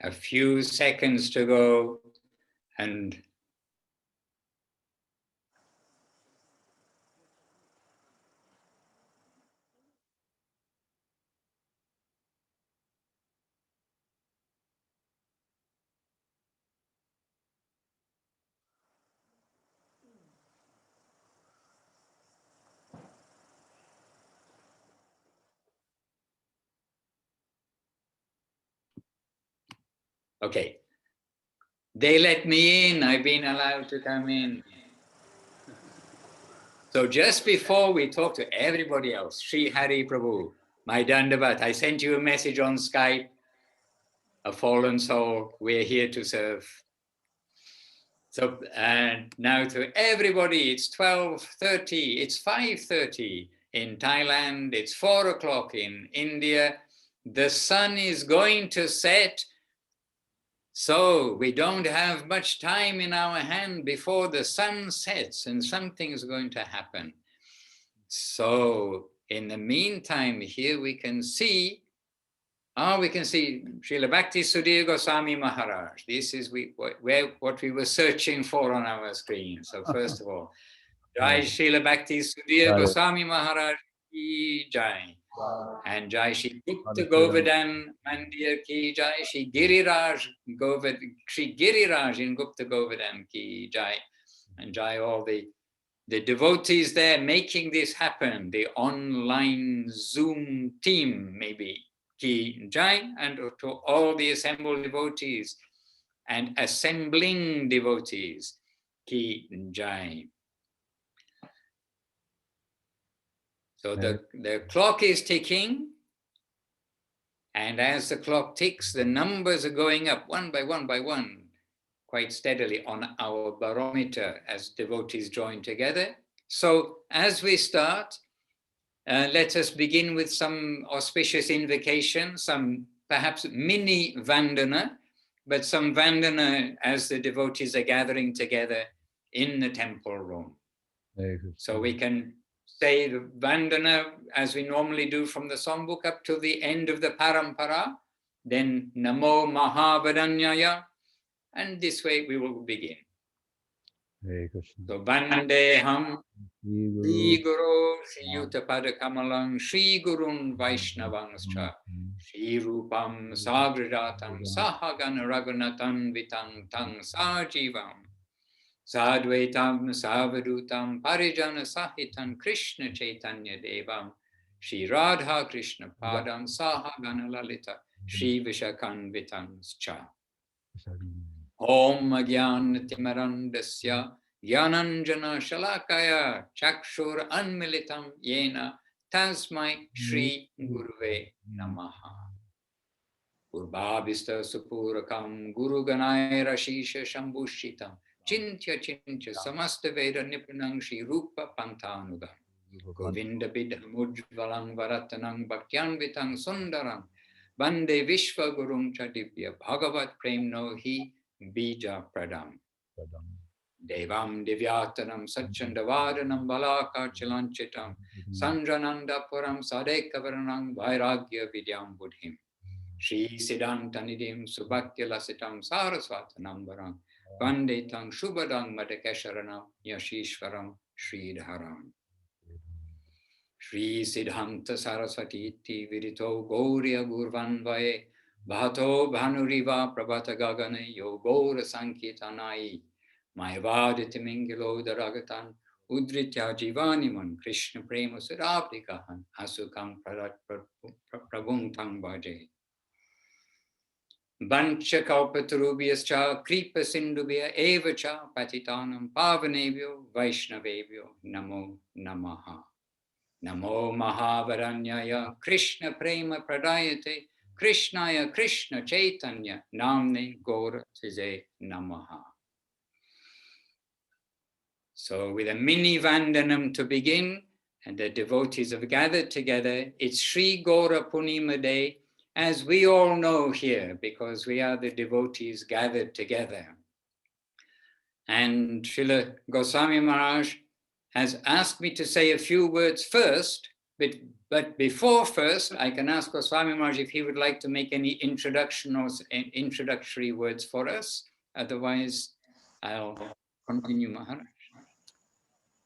a few seconds to go, and okay. They let me in, I've been allowed to come in. So just before we talk to everybody else, Sri Hari Prabhu, my Dandavat, I sent you a message on Skype, a fallen soul, we're here to serve. So now to everybody, it's 12:30, it's 5:30 in Thailand, it's 4 o'clock in India. The sun is going to set, so we don't have much time in our hand before the sun sets, and something's going to happen. So in the meantime, here we can see Srila Bhakti Sudhir Goswami Maharaj. This is what we were searching for on our screen. So first of all, Jai Srila Bhakti Sudhir Goswami Maharaj ki Jai. And Jai Shri Gupta Govardhan Mandir ki Jai, Shri Giriraj in Gupta Govardhan ki Jai. And Jai all the devotees there making this happen, the online Zoom team maybe, ki Jai, and to all the assembled devotees and assembling devotees, ki Jai. So the clock is ticking, and as the clock ticks, the numbers are going up one by one, quite steadily on our barometer as devotees join together. So as we start, let us begin with some auspicious invocation, some perhaps mini Vandana, but some Vandana as the devotees are gathering together in the temple room. So we can say the Vandana as we normally do from the songbook up to the end of the Parampara, then Namo Mahavadanyaya, and this way we will begin. So Vandeham Shri Guru Shri Yuttapada Kamalam Shri Gurun Vaishnavangscha Shri Rupam Sagrajatam Sahagana Raghunathan Vitang Tang Sajivam Sadvaitam Savadutam Parijana Sahitan Krishna Chaitanya Devam Shri Radha Krishna Padam Sahagana Lalita Shri Vishakan Vitanscha Om Agyan Timarandasya Gyananjana Shalakaya Chakshur Anmilitam Yena Tasmai Shri Guruve Namaha Urbhavista Supurakam Guru Ganai Rashisha Shambhushitam Chintya Samasta Veda Nipunang Shri Rupa Pantanugam Govinda Bidhamujvalang Varatanang Bhaktyanvitang Sundaram Vande Vishwa Gurum Chadivya Bhagavat Premno Hi Bija Pradam Devam Divyatanam Satchandavadanam Balaka Chilanchitam Sanjananda Puram Sadekavaranam Vairagya Vidyam Buddhim Shri Siddhantanidim Subhakya Lasitam Sarasvatanam Varam Vandetang Shubhadang Madakesharanam Yashishwaram Sridharam Shri Siddhanta Saraswati Iti Virito Gaurya Gurvanvaye Bhato Bhanuriva Prabhata Gagane Yogora Sankirtanai Mayavaditi Mingilo Daragatan Udritya Jivaniman Krishna Prema Surabdikahan Asukam Prabhuntang Bhaje Vancha Kalpatarubhyascha Kripa Sindhubhya Evacha Patitanam Pavanebhyo Vaishnavebhyo Namo Namaha Namo Mahavaranyaya Krishna Prema Pradayate Krishnaya Krishna Chaitanya Namne Gaura Tize Namaha. So with a mini Vandanam to begin, and the devotees have gathered together, it's Sri Gaura Purnima Day, as we all know here, because we are the devotees gathered together. And Srila Goswami Maharaj has asked me to say a few words first, but But before first, I can ask Goswami Maharaj if he would like to make any introduction or introductory words for us. Otherwise, I'll continue, Maharaj.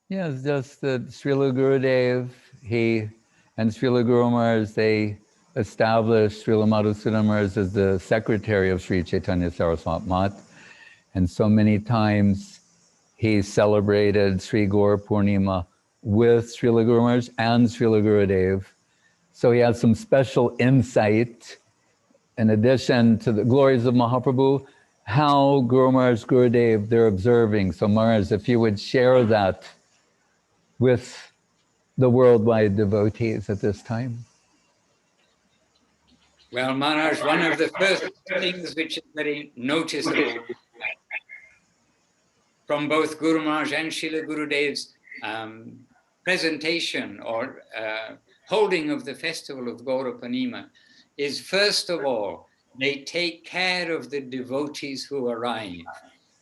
Yes, just that Srila Gurudev, he and Srila Guru Maharaj, they established Srila Madhusudan Maharaj as the secretary of Sri Chaitanya Saraswat Mat. And so many times he celebrated Sri Gaura Purnima with Srila Guru Maharaj and Srila Gurudev. So he has some special insight, in addition to the glories of Mahaprabhu, how Guru Maharaj, Gurudev, they're observing. So Maharaj, if you would share that with the worldwide devotees at this time. Well, Maharaj, one of the first things which is very noticeable from both Guru Maharaj and Srila Gurudev's presentation or holding of the festival of Gaura Purnima is, first of all, they take care of the devotees who arrive.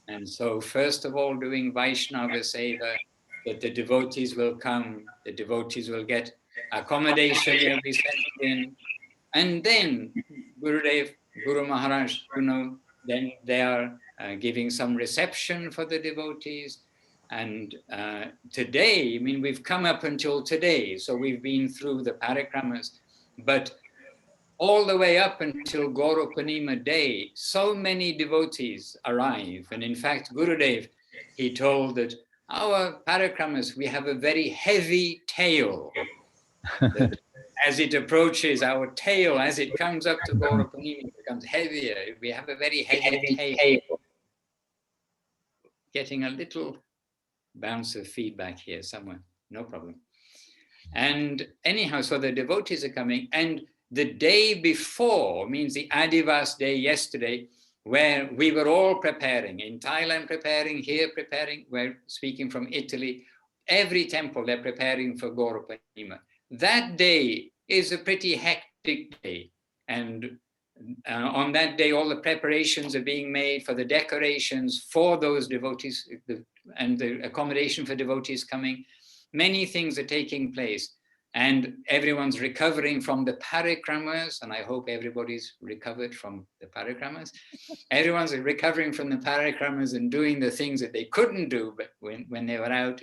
And so, first of all, doing Vaishnava Seva, that the devotees will come, the devotees will get accommodation, will be settled in. And then Gurudev, Guru Maharaj, then they are giving some reception for the devotees. And today, I mean, we've come up until today, so we've been through the parikramas, but all the way up until Gaura Purnima day, so many devotees arrive. And in fact, Gurudev, he told that our parikramas, we have a very heavy tail. That as it approaches, our tail, as it comes up to Gaura Purnima, it becomes heavier. We have a very heavy tail. Getting a little bounce of feedback here somewhere, no problem. And anyhow, so the devotees are coming, and the day before, means the Adivas day yesterday, where we were all preparing, in Thailand preparing, here preparing, we're speaking from Italy, every temple they're preparing for Gaura Purnima. That day is a pretty hectic day, and on that day all the preparations are being made for the decorations for those devotees and the accommodation for devotees coming. Many things are taking place, and everyone's recovering from the parikramas, and I hope everybody's recovered from the parikramas. Everyone's recovering from the parikramas and doing the things that they couldn't do but when they were out,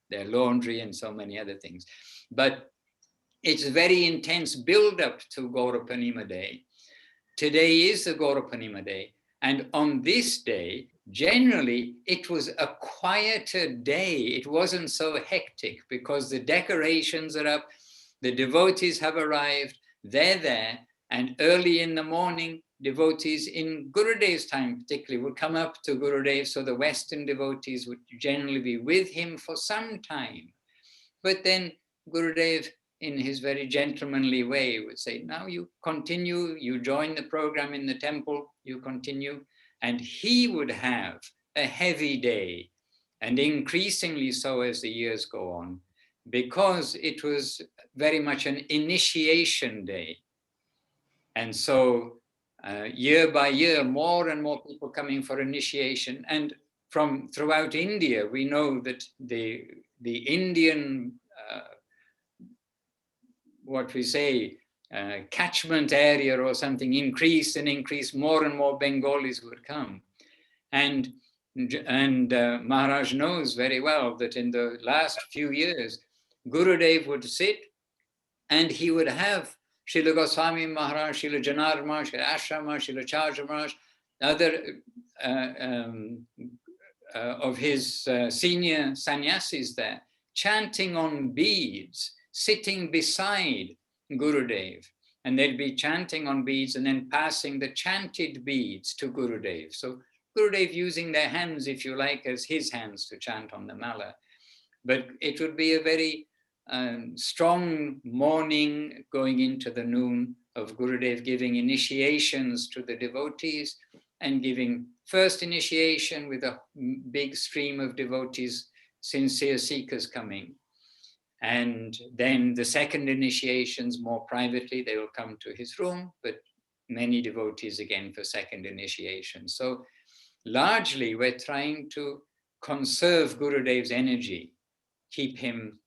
their laundry and so many other things. But it's a very intense build-up to Gaura Purnima day. Today is the Gaura Purnima day, and on this day, generally, it was a quieter day. It wasn't so hectic because the decorations are up, the devotees have arrived, they're there, and early in the morning, devotees in Gurudev's time particularly would come up to Gurudev, so the Western devotees would generally be with him for some time. But then Gurudev, in his very gentlemanly way, would say, now you continue, you join the program in the temple, you continue. And he would have a heavy day, and increasingly so as the years go on, because it was very much an initiation day. And so year by year, more and more people coming for initiation. And from throughout India, we know that the Indian what we say, catchment area or something increased and increased, more and more Bengalis would come. And Maharaj knows very well that in the last few years, Gurudev would sit and he would have Srila Goswami Maharaj, Srila Janardhan Maharaj, Srila Ashrama, Srila Charja Maharaj, other of his senior sannyasis there, chanting on beads, sitting beside Gurudev, and they'd be chanting on beads and then passing the chanted beads to Gurudev. So Gurudev using their hands, if you like, as his hands to chant on the mala. But it would be a very strong morning going into the noon of Gurudev giving initiations to the devotees and giving first initiation with a big stream of devotees, sincere seekers coming. And then the second initiations, more privately, they will come to his room, but many devotees again for second initiation. So largely we're trying to conserve Gurudev's energy, keep him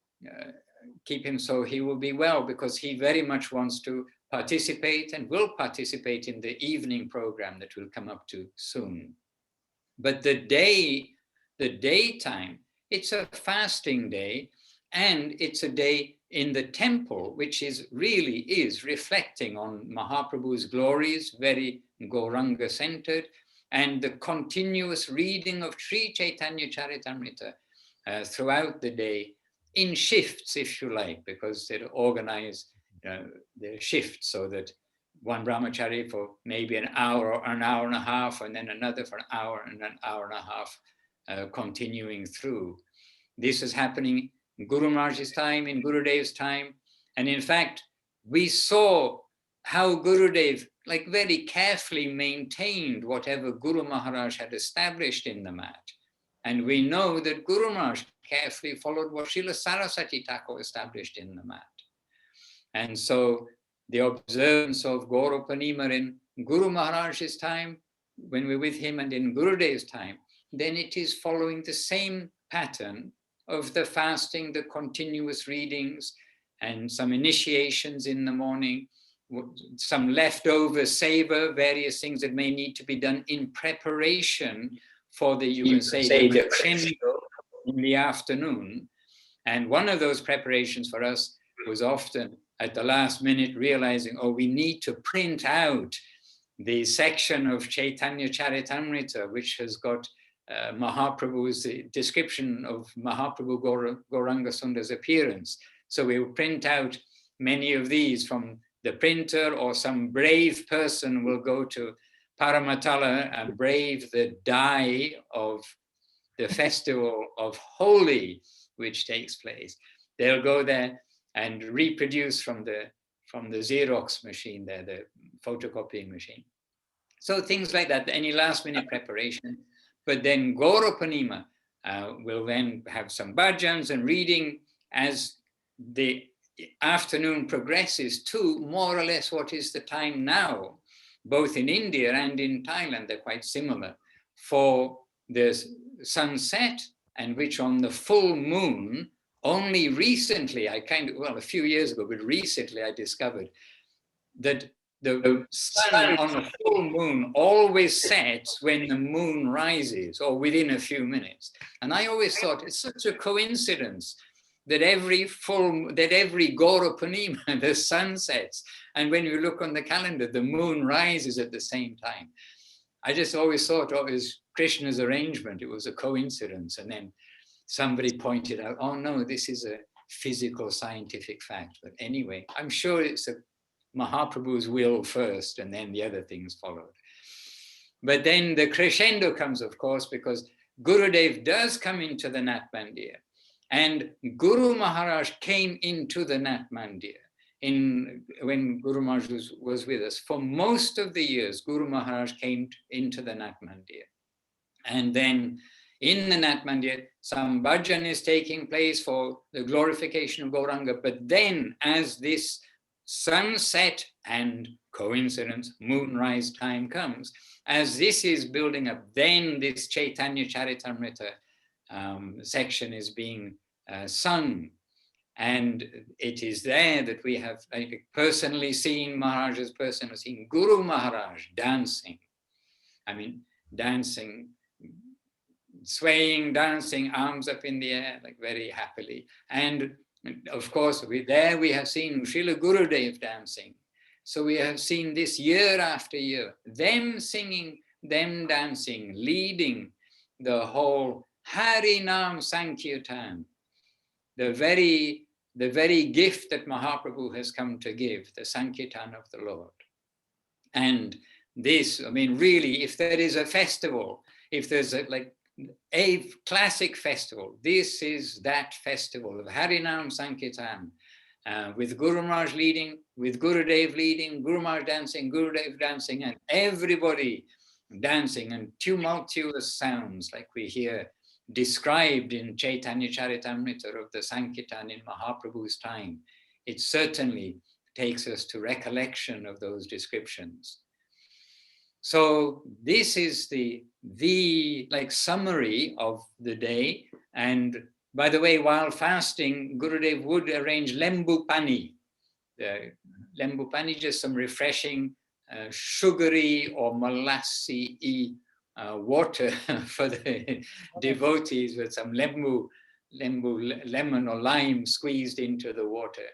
keep him so he will be well, because he very much wants to participate and will participate in the evening program that we'll come up to soon. But the daytime, it's a fasting day, and it's a day in the temple, which really is reflecting on Mahaprabhu's glories, very Gauranga centered, and the continuous reading of Sri Chaitanya Charitamrita throughout the day, in shifts, if you like, because they organize the shifts so that one brahmachari for maybe an hour or an hour and a half, and then another for an hour and an hour and a half, continuing through. This is happening in Guru Maharaj's time, in Gurudev's time. And in fact, we saw how Gurudev very carefully maintained whatever Guru Maharaj had established in the mat. And we know that Guru Maharaj carefully followed what Srila Saraswati Thakur established in the mat. And so the observance of Gaura Purnima in Guru Maharaj's time, when we're with him, and in Gurudev's time, then it is following the same pattern of the fasting, the continuous readings, and some initiations in the morning, some leftover savor, various things that may need to be done in preparation for the, you can say, the crescendo in the afternoon. And one of those preparations for us was often at the last minute realizing, oh, we need to print out the section of Chaitanya Charitamrita, which has got Mahaprabhu's description of Mahaprabhu Gauranga Sundar's appearance. So we will print out many of these from the printer, or some brave person will go to Paramatala and brave the dye of the festival of Holi, which takes place. They'll go there and reproduce from the Xerox machine there, the photocopying machine. So things like that, any last minute preparation. But then Gaura Purnima will then have some bhajans and reading as the afternoon progresses to more or less what is the time now, both in India and in Thailand, they're quite similar, for the sunset, and which on the full moon, only recently, a few years ago, but recently I discovered that the sun on a full moon always sets when the moon rises, or within a few minutes. And I always thought it's such a coincidence that every Gaura Purnima, the sun sets, and when you look on the calendar, the moon rises at the same time. I just always thought, oh, it was Krishna's arrangement, it was a coincidence. And then somebody pointed out, oh no, this is a physical scientific fact. But anyway, I'm sure it's a Mahaprabhu's will first, and then the other things followed. But then the crescendo comes, of course, because Gurudev does come into the Nat Mandir. And Guru Maharaj came into the Nat Mandir when Guru Maharaj was with us. For most of the years, Guru Maharaj came into the Nat Mandir. And then in the Nat Mandir, some bhajan is taking place for the glorification of Gauranga. But then as this sunset and coincidence, moonrise time comes, as this is building up, then this Chaitanya Charitamrita section is being sung. And it is there that we have personally seen Maharaj's personally seen Guru Maharaj dancing. I mean, dancing, swaying, dancing, arms up in the air, very happily. And of course, we have seen Srila Gurudev dancing. So we have seen this year after year, them singing, them dancing, leading the whole Hari Nam Sankirtan, the very gift that Mahaprabhu has come to give, the Sankirtan of the Lord. And this, really, if there is a festival, if there's a classic festival, this is that festival of Harinam Sankirtan, with Guru Maharaj leading, with Gurudev leading, Guru Maharaj dancing, Gurudev dancing, and everybody dancing, and tumultuous sounds like we hear described in Chaitanya Charitamrita of the Sankirtan in Mahaprabhu's time. It certainly takes us to recollection of those descriptions. So this is the summary of the day, and By the way, while fasting, Gurudev would arrange lembu pani. Lembu pani, just some refreshing, sugary or molassy water for the devotees, with some lemon or lime squeezed into the water.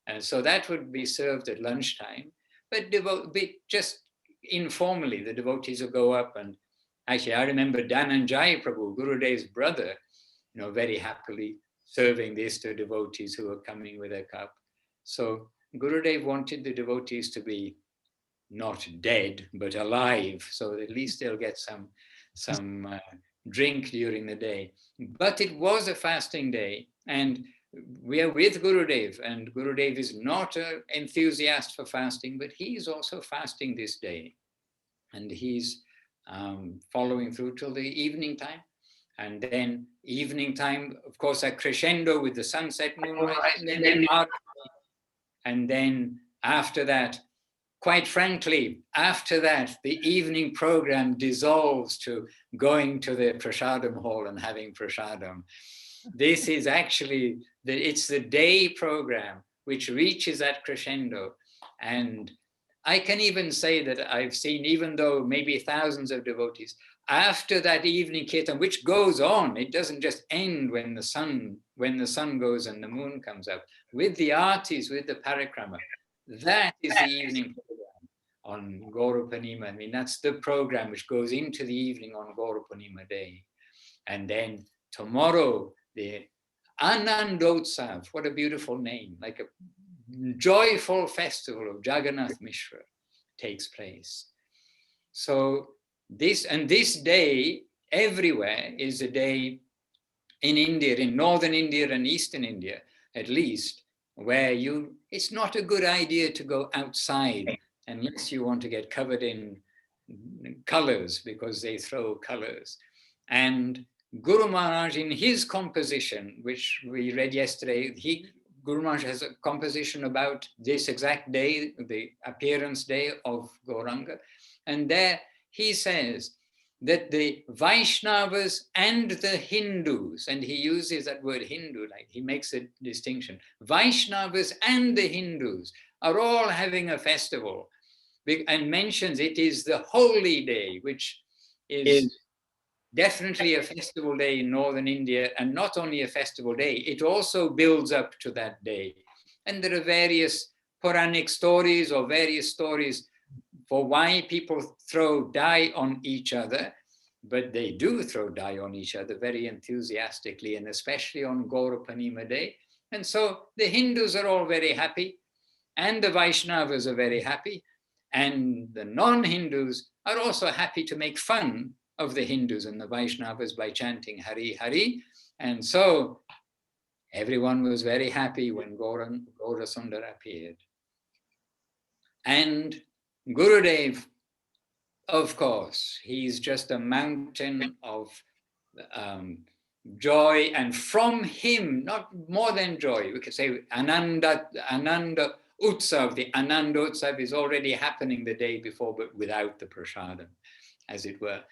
And so that would be served at lunchtime, but just informally, the devotees would go up. And actually, I remember Dhananjaya Prabhu, Gurudev's brother, very happily serving this to devotees who were coming with a cup. So Gurudev wanted the devotees to be not dead, but alive, so at least they'll get some drink during the day. But it was a fasting day, and we are with Gurudev, and Gurudev is not an enthusiast for fasting, but he's also fasting this day. And he's following through till the evening time. And then evening time, of course, a crescendo with the sunset, moonrise, and then after that, quite frankly, after that, the evening program dissolves to going to the prasadam hall and having prasadam. This is actually, it's the day program which reaches that crescendo. And I can even say that I've seen, even though maybe thousands of devotees, after that evening kirtan, which goes on, it doesn't just end when the sun goes and the moon comes up, with the artis, with the parikrama. That is the evening program on Gaura Purnima. I mean, that's the program which goes into the evening on Gaura Purnima day. And then tomorrow, the Anandotsav, what a beautiful name, like a joyful festival of Jagannath Mishra takes place. So this day everywhere is a day in India, in northern India and eastern India, at least, where it's not a good idea to go outside unless you want to get covered in colors, because they throw colors. And Guru Maharaj, in his composition, which we read yesterday, Guru Maharaj has a composition about this exact day, the appearance day of Gauranga. And there he says that the Vaishnavas and the Hindus, and he uses that word Hindu, like he makes a distinction, Vaishnavas and the Hindus are all having a festival, and mentions it is the holy day, which is definitely a festival day in northern India, and not only a festival day, it also builds up to that day. And there are various Puranic stories or various stories for why people throw dye on each other, but they do throw dye on each other very enthusiastically, and especially on Gaura Purnima day. And so the Hindus are all very happy, and the Vaishnavas are very happy, and the non-Hindus are also happy to make fun of the Hindus and the Vaishnavas by chanting Hari Hari. And so everyone was very happy when Gaura Sundar appeared. And Gurudev, of course, he's just a mountain of joy, and from him, not more than joy, we could say Ananda Utsav. The Ananda Utsav is already happening the day before, but without the prasadam, as it were.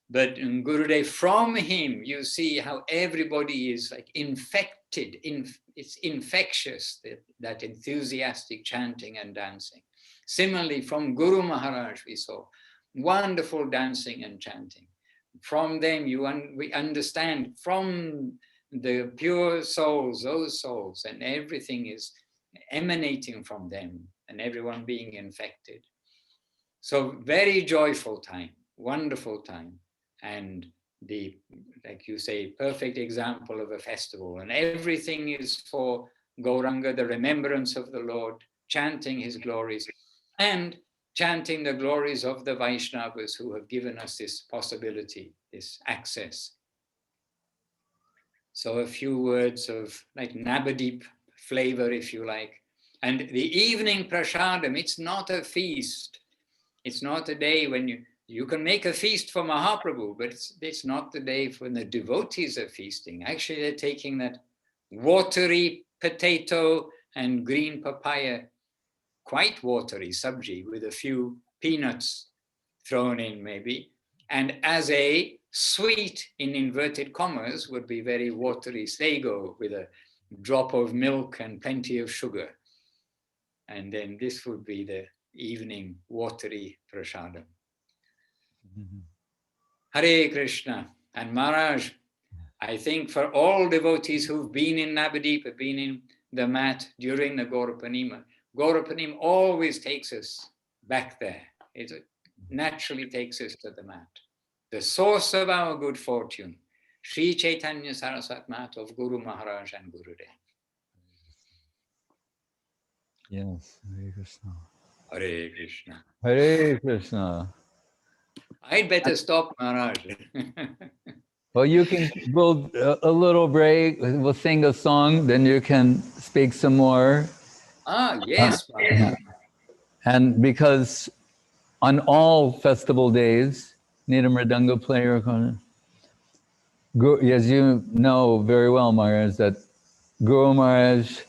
But in Gurudev, from him, you see how everybody is like infected. It's infectious, that enthusiastic chanting and dancing. Similarly, from Guru Maharaj, we saw wonderful dancing and chanting. From them, we understand from the pure souls, those souls, and everything is emanating from them, and everyone being infected. So very joyful time, wonderful time. And like you say, perfect example of a festival. And everything is for Gauranga, the remembrance of the Lord, chanting his glories, and chanting the glories of the Vaishnavas who have given us this possibility, this access. So a few words of like Navadip flavor, if you like. And the evening prasadam, it's not a feast. It's not a day when you can make a feast for Mahaprabhu, but it's not the day when the devotees are feasting. Actually, they're taking that watery potato and green papaya, quite watery sabji with a few peanuts thrown in maybe, and as a Sweet, in inverted commas, would be very watery sago with a drop of milk and plenty of sugar. And then this would be the evening watery prasadam. Hare Krishna. And Maharaj, I think for all devotees who've been in Navadip, have been in the mat during the Gaura Purnima always takes us back there. It naturally takes us to the mat. The source of our good fortune, Sri Chaitanya Saraswat Mat of Guru Maharaj and Gurudev. Yes, Hare Krishna. Hare Krishna. Hare Krishna. I'd better stop, Maharaj. Well, you can, we'll, a little break, we'll sing a song, then you can speak some more. Yes, Maharaj. And because on all festival days, need a mridanga player. As you know very well, Maharaj, that Guru Maharaj,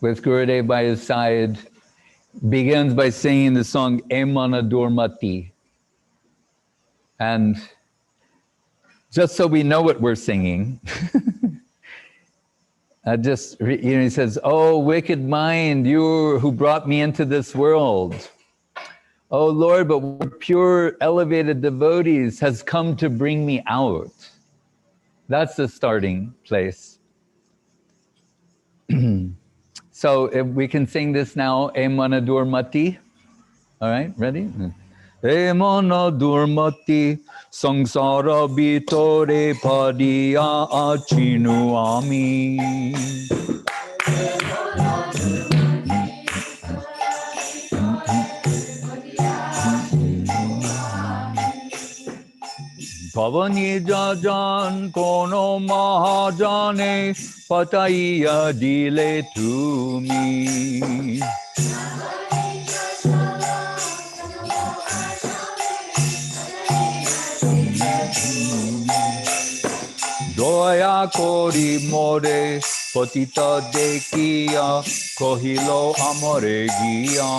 with Gurudev by his side, begins by singing the song Emana Durmati. And just so we know what we're singing, he says, "Oh, wicked mind, you who brought me into this world. Oh Lord, but what pure elevated devotees has come to bring me out." That's the starting place. So if we can sing this now, Emana Durmati. All right, ready? Emana Durmati Sangsara Bitore Padiya Achinu Ami. Pavani Jajan Kono Mahajane Pataiya Dile to me. Doya Kori More Potita Dekia Kohilo Amore Gia.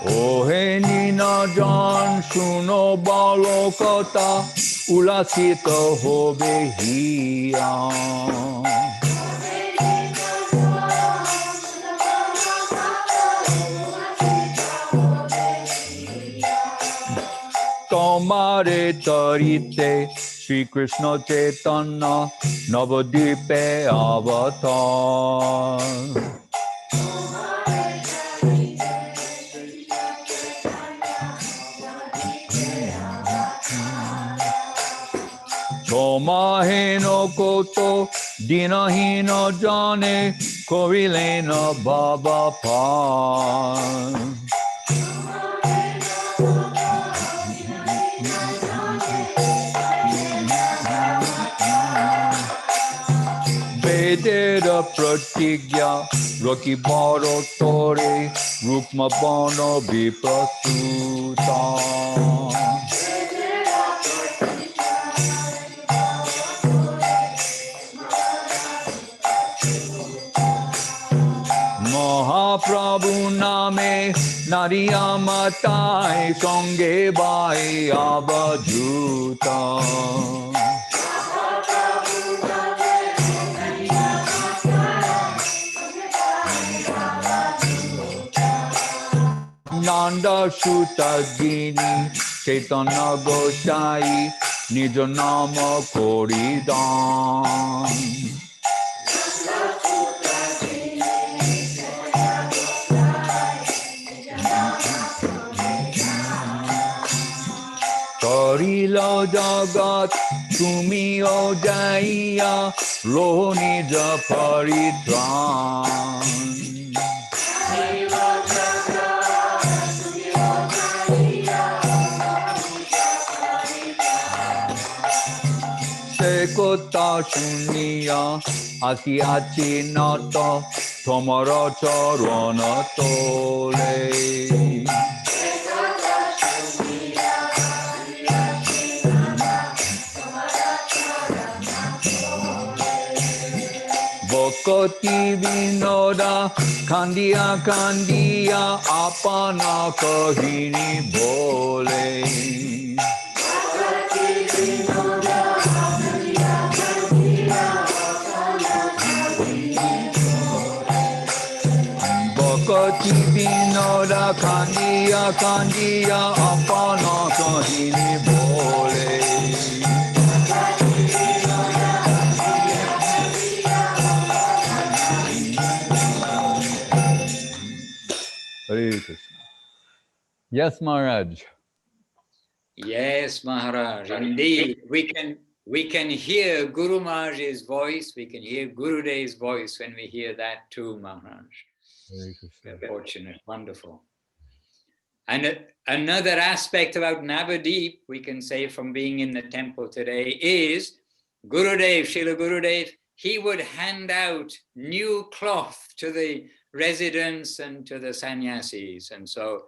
Ohe Nina Jan Shuno Balokata Ulasita Hobe Hiya. Tomare Tarite Shri Krishna Chaitanya Navadipe Avatar. Tomaheno koto dinahino jane korilena baba pan. Vedera pratigya Roki baro tore Rukma bono viprasuta. Mahaprabhu name Nariya Matai Songe Bai Abajuta. Nanda Shuta Gini Chaitanya Gosai Nijo Nama Koridan. Karila Jagat Tumi Ojaya Rohni Japaritran. Sekota Shunya Asi Achi Nata Tomara Charana Tole. Boko Bhakti Vinoda Kandiya Kandiya Apana Kahini Bole. Bhakti Vinoda Kandiya Kandiya Apana Kahini Bole. Hare Krishna. Yes, Maharaj. Yes, Maharaj, indeed. We can hear Guru Maharaj's voice, we can hear Gurudev's voice when we hear that too, Maharaj. We're fortunate, wonderful. And another aspect about Navadip, we can say from being in the temple today, is Gurudev, Srila Gurudev, he would hand out new cloth to the residents and to the sannyasis. And so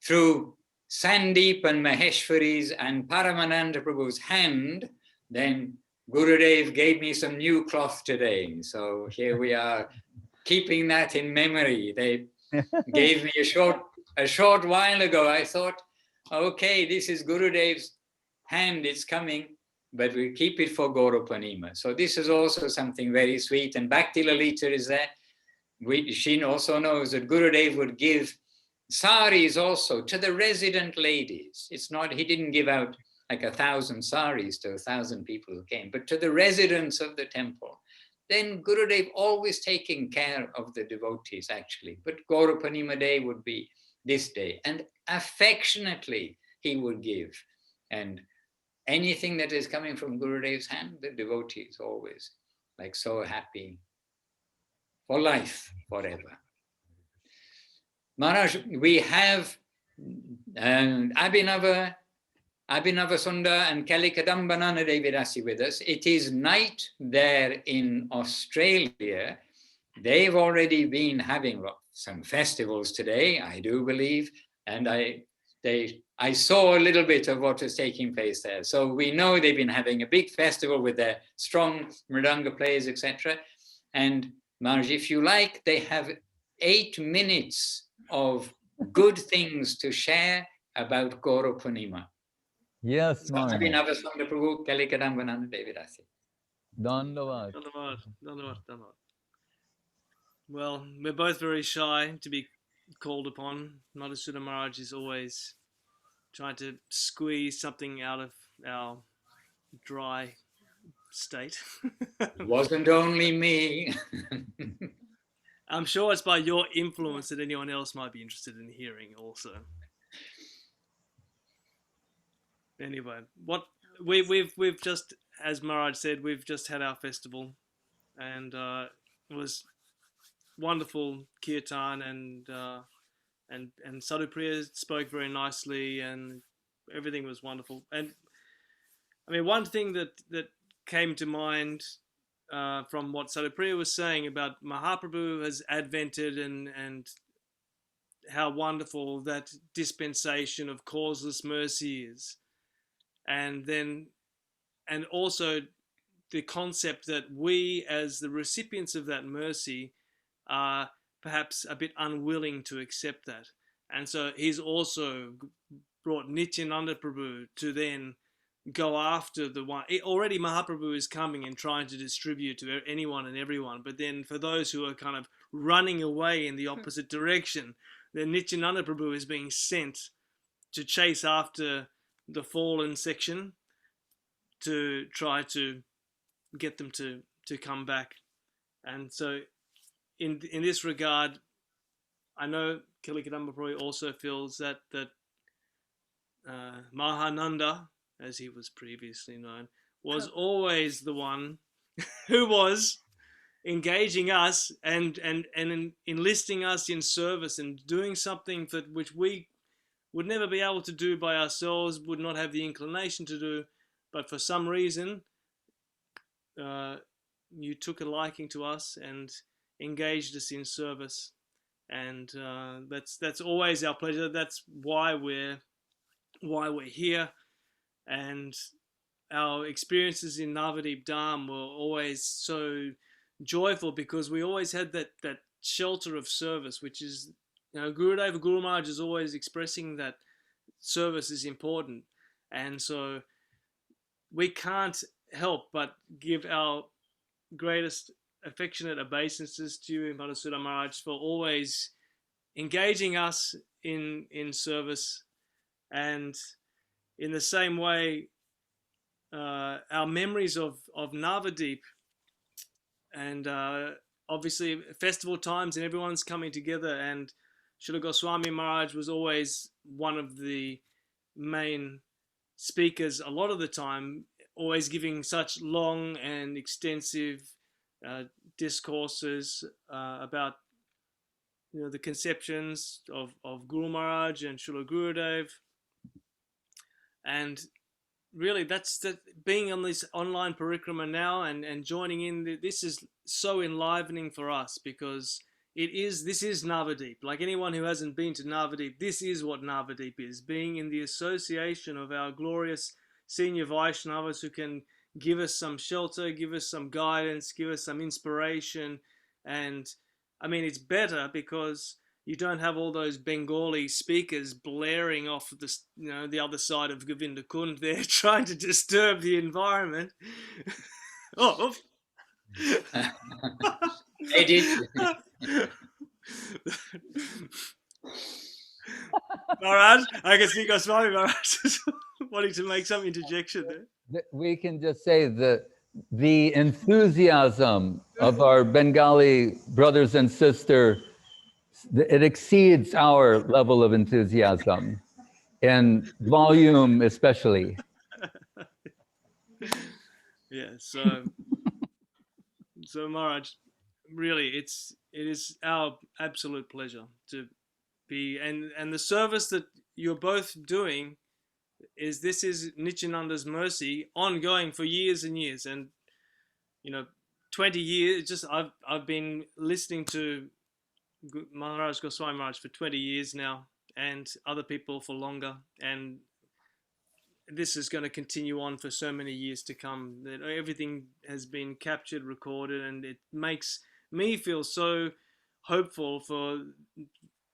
through Sandeep and Maheshwari's and Paramananda Prabhu's hand, then Gurudev gave me some new cloth today. So here we are, keeping that in memory. They gave me a short while ago. I thought, okay, this is Gurudev's hand, it's coming, but we keep it for Gaura Purnima. So this is also something very sweet. And Bhakti Lalita is there. She also knows that Gurudev would give saris also to the resident ladies. It's not, he didn't give out like 1,000 saris to 1,000 people who came, but to the residents of the temple. Then Gurudev always taking care of the devotees actually, but Gaura Purnima Day would be this day, and affectionately he would give. And anything that is coming from Gurudev's hand, the devotees always like so happy for life, forever. Maharaj, we have Abhinava Sundar and Kalikadambanana Devidasi with us. It is night there in Australia. They've already been having some festivals today, I do believe, and I saw a little bit of what was taking place there. So we know they've been having a big festival with their strong mridanga players, etc. And Maharaj, if you like, they have 8 minutes of good things to share about Gaura Purnima. Yes, Maharaj. Dandavad. Well, we're both very shy to be called upon. Madhusudan Maharaj is always trying to squeeze something out of our dry state. It wasn't only me. I'm sure it's by your influence that anyone else might be interested in hearing also. Anyway, what we've just, as Maharaj said, we've just had our festival, and it was wonderful kirtan, and Sadhupriya spoke very nicely, and everything was wonderful. And I mean, one thing that came to mind from what Sadhupriya was saying about Mahaprabhu has advented, and how wonderful that dispensation of causeless mercy is, and also the concept that we as the recipients of that mercy are perhaps a bit unwilling to accept that. And so he's also brought Nityananda Prabhu to then go after the one. Already Mahaprabhu is coming and trying to distribute to anyone and everyone, but then for those who are kind of running away in the opposite direction, then Nityananda Prabhu is being sent to chase after the fallen section to try to get them to come back. And so in this regard, I know Kalikadamba Prabhu also feels that Mahananda, as he was previously known, was always the one who was engaging us and enlisting us in service and doing something which we would never be able to do by ourselves, would not have the inclination to do, but for some reason you took a liking to us and engaged us in service, and that's always our pleasure. That's why we're here, and our experiences in Navadip Dham were always so joyful because we always had that shelter of service, which is, Gurudev Guru Maharaj is always expressing that service is important, and so we can't help but give our greatest affectionate obeisances to you, Madhusudan Maharaj, for always engaging us in service. And in the same way, our memories of Navadip, and obviously festival times and everyone's coming together, and Srila Goswami Maharaj was always one of the main speakers a lot of the time, always giving such long and extensive discourses about the conceptions of Guru Maharaj and Srila Gurudev. And really, that's being on this online parikrama now and joining in. This is so enlivening for us, because this is Navadip. Like anyone who hasn't been to Navadip, this is what Navadip is, being in the association of our glorious senior Vaishnavas who can give us some shelter, give us some guidance, give us some inspiration. And I mean, it's better because you don't have all those Bengali speakers blaring off the other side of Govinda Kund there, trying to disturb the environment. Oh, Edit. Maharaj, I can see Goswami Maharaj wanting to make some interjection there. We can just say that the enthusiasm of our Bengali brothers and sisters, it exceeds our level of enthusiasm, in volume especially. Yeah, so Maharaj, really, it is our absolute pleasure to be, and the service that you're both doing this is Nityananda's mercy, ongoing for years and years, and 20 years. I've been listening to Maharaj Goswami Maharaj for 20 years now, and other people for longer, and this is going to continue on for so many years to come. That everything has been captured, recorded, and it makes me feel so hopeful for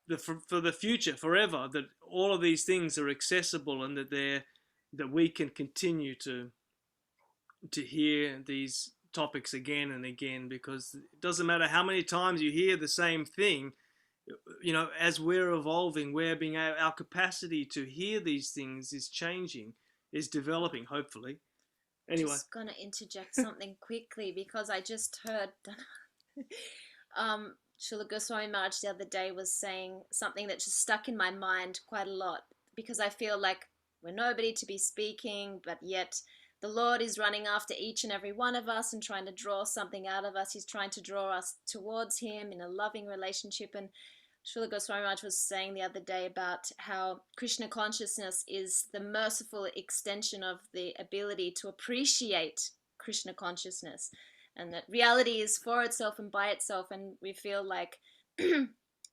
the future, forever, that all of these things are accessible, and that we can continue to hear these topics again and again, because it doesn't matter how many times you hear the same thing. As we're evolving, our capacity to hear these things is changing, is developing, hopefully. Anyway, I'm just gonna interject something quickly, because I just heard Srila Goswami Maharaj the other day was saying something that just stuck in my mind quite a lot, because I feel like we're nobody to be speaking, but yet the Lord is running after each and every one of us and trying to draw something out of us. He's trying to draw us towards him in a loving relationship. And Srila Goswami Maharaj was saying the other day about how Krishna consciousness is the merciful extension of the ability to appreciate Krishna consciousness, and that reality is for itself and by itself. And we feel like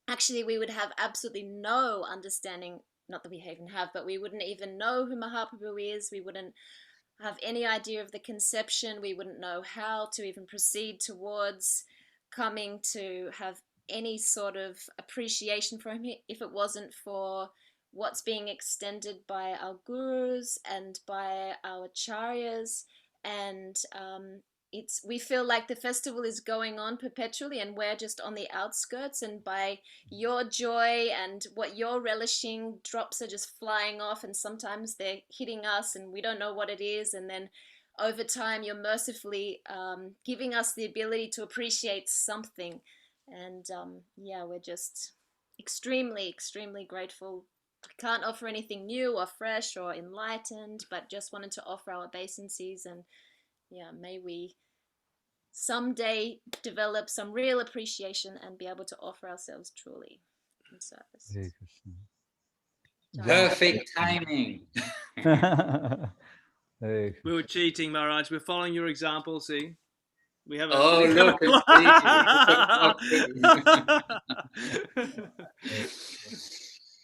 actually we would have absolutely no understanding, not that we even have, but we wouldn't even know who Mahaprabhu is. We wouldn't have any idea of the conception. We wouldn't know how to even proceed towards coming to have any sort of appreciation for him if it wasn't for what's being extended by our gurus and by our acharyas. And we feel like the festival is going on perpetually, and we're just on the outskirts, and by your joy and what you're relishing, drops are just flying off, and sometimes they're hitting us and we don't know what it is, and then over time you're mercifully giving us the ability to appreciate something. And we're just extremely, extremely grateful. We can't offer anything new or fresh or enlightened, but just wanted to offer our obeisances, and may we someday develop some real appreciation and be able to offer ourselves truly in service. Perfect timing. We were cheating, Maharaj. We're following your example, see? We have look.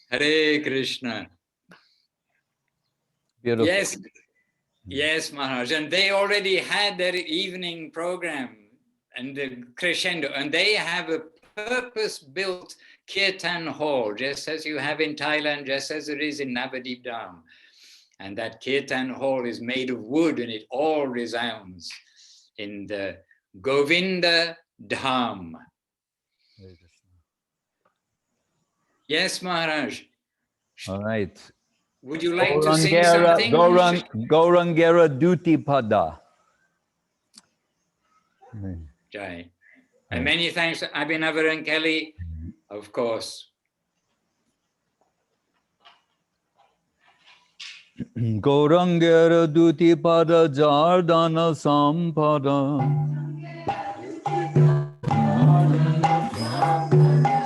Hare Krishna. Beautiful. Yes, Maharaj. And they already had their evening program and the crescendo, and they have a purpose-built kirtan hall, just as you have in Thailand, just as it is in Navadip Dham. And that kirtan hall is made of wood, and it all resounds in the Govinda Dham. Yes, Maharaj. All right. Would you like to sing something? Gaurangera Duti Pada. Jai. And many thanks to Abhinavar and Kelly, of course. Gaurangera Duti Pada Jardana Sampada.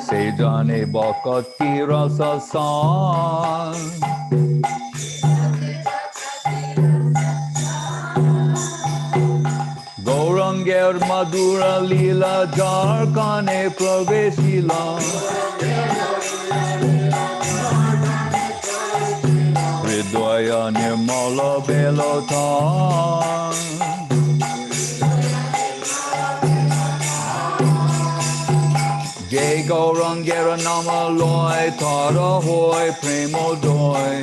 Sejane Bhakti Rasa San. Gauranger Madhura Lila Jarkane Praveshila. Hridaya Nirmala Belotan. Jai Gaurangera Nama Loy Tara Hoy Premo Doy.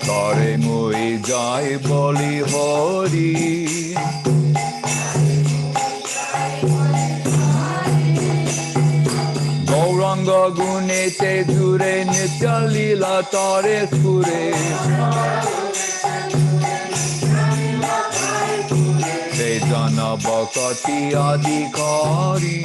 Tare Mui Jai Boli Hori. Gauranga Gune Te Jure Nitya Lila Tare Skure. Jana Bhakti Adhikari.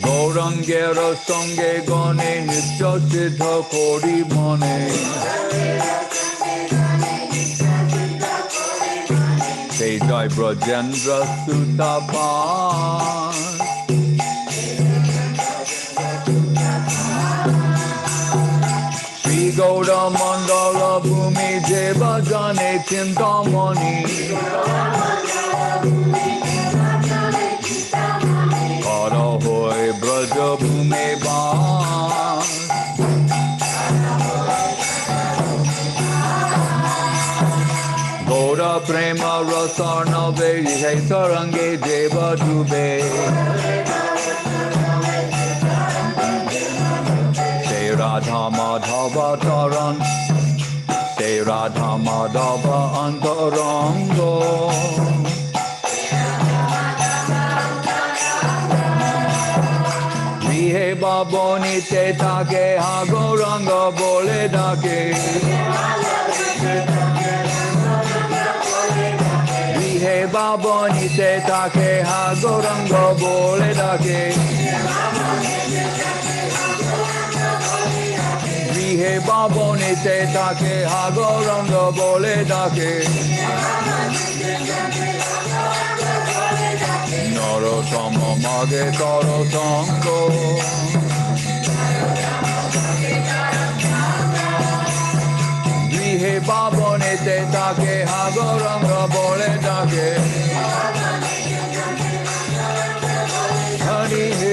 Gaurangera Sange Gane Nitya Siddha Kori Mane. Jai Brajendra Sutapan. Gaura Mandala Bhumi Deva Jane Chintamani. Kara Hoy Braja Bhumi Baan. Gaura Prema Rasarna Vejhe Sarange Deva Dube. Radha Madhava Taran, Say Radha Madhava Antarango. Vihe Baboni Te Take Hagoranga Bole Dake. Vihe Baboni Te Take Hagoranga Bole Dake. He Baboni Te Take Hagoranga Bole Dake. Noro Tomo Mage Toro Tongo. He Baboni Te Take Hagoranga Bole Dake. Hari He.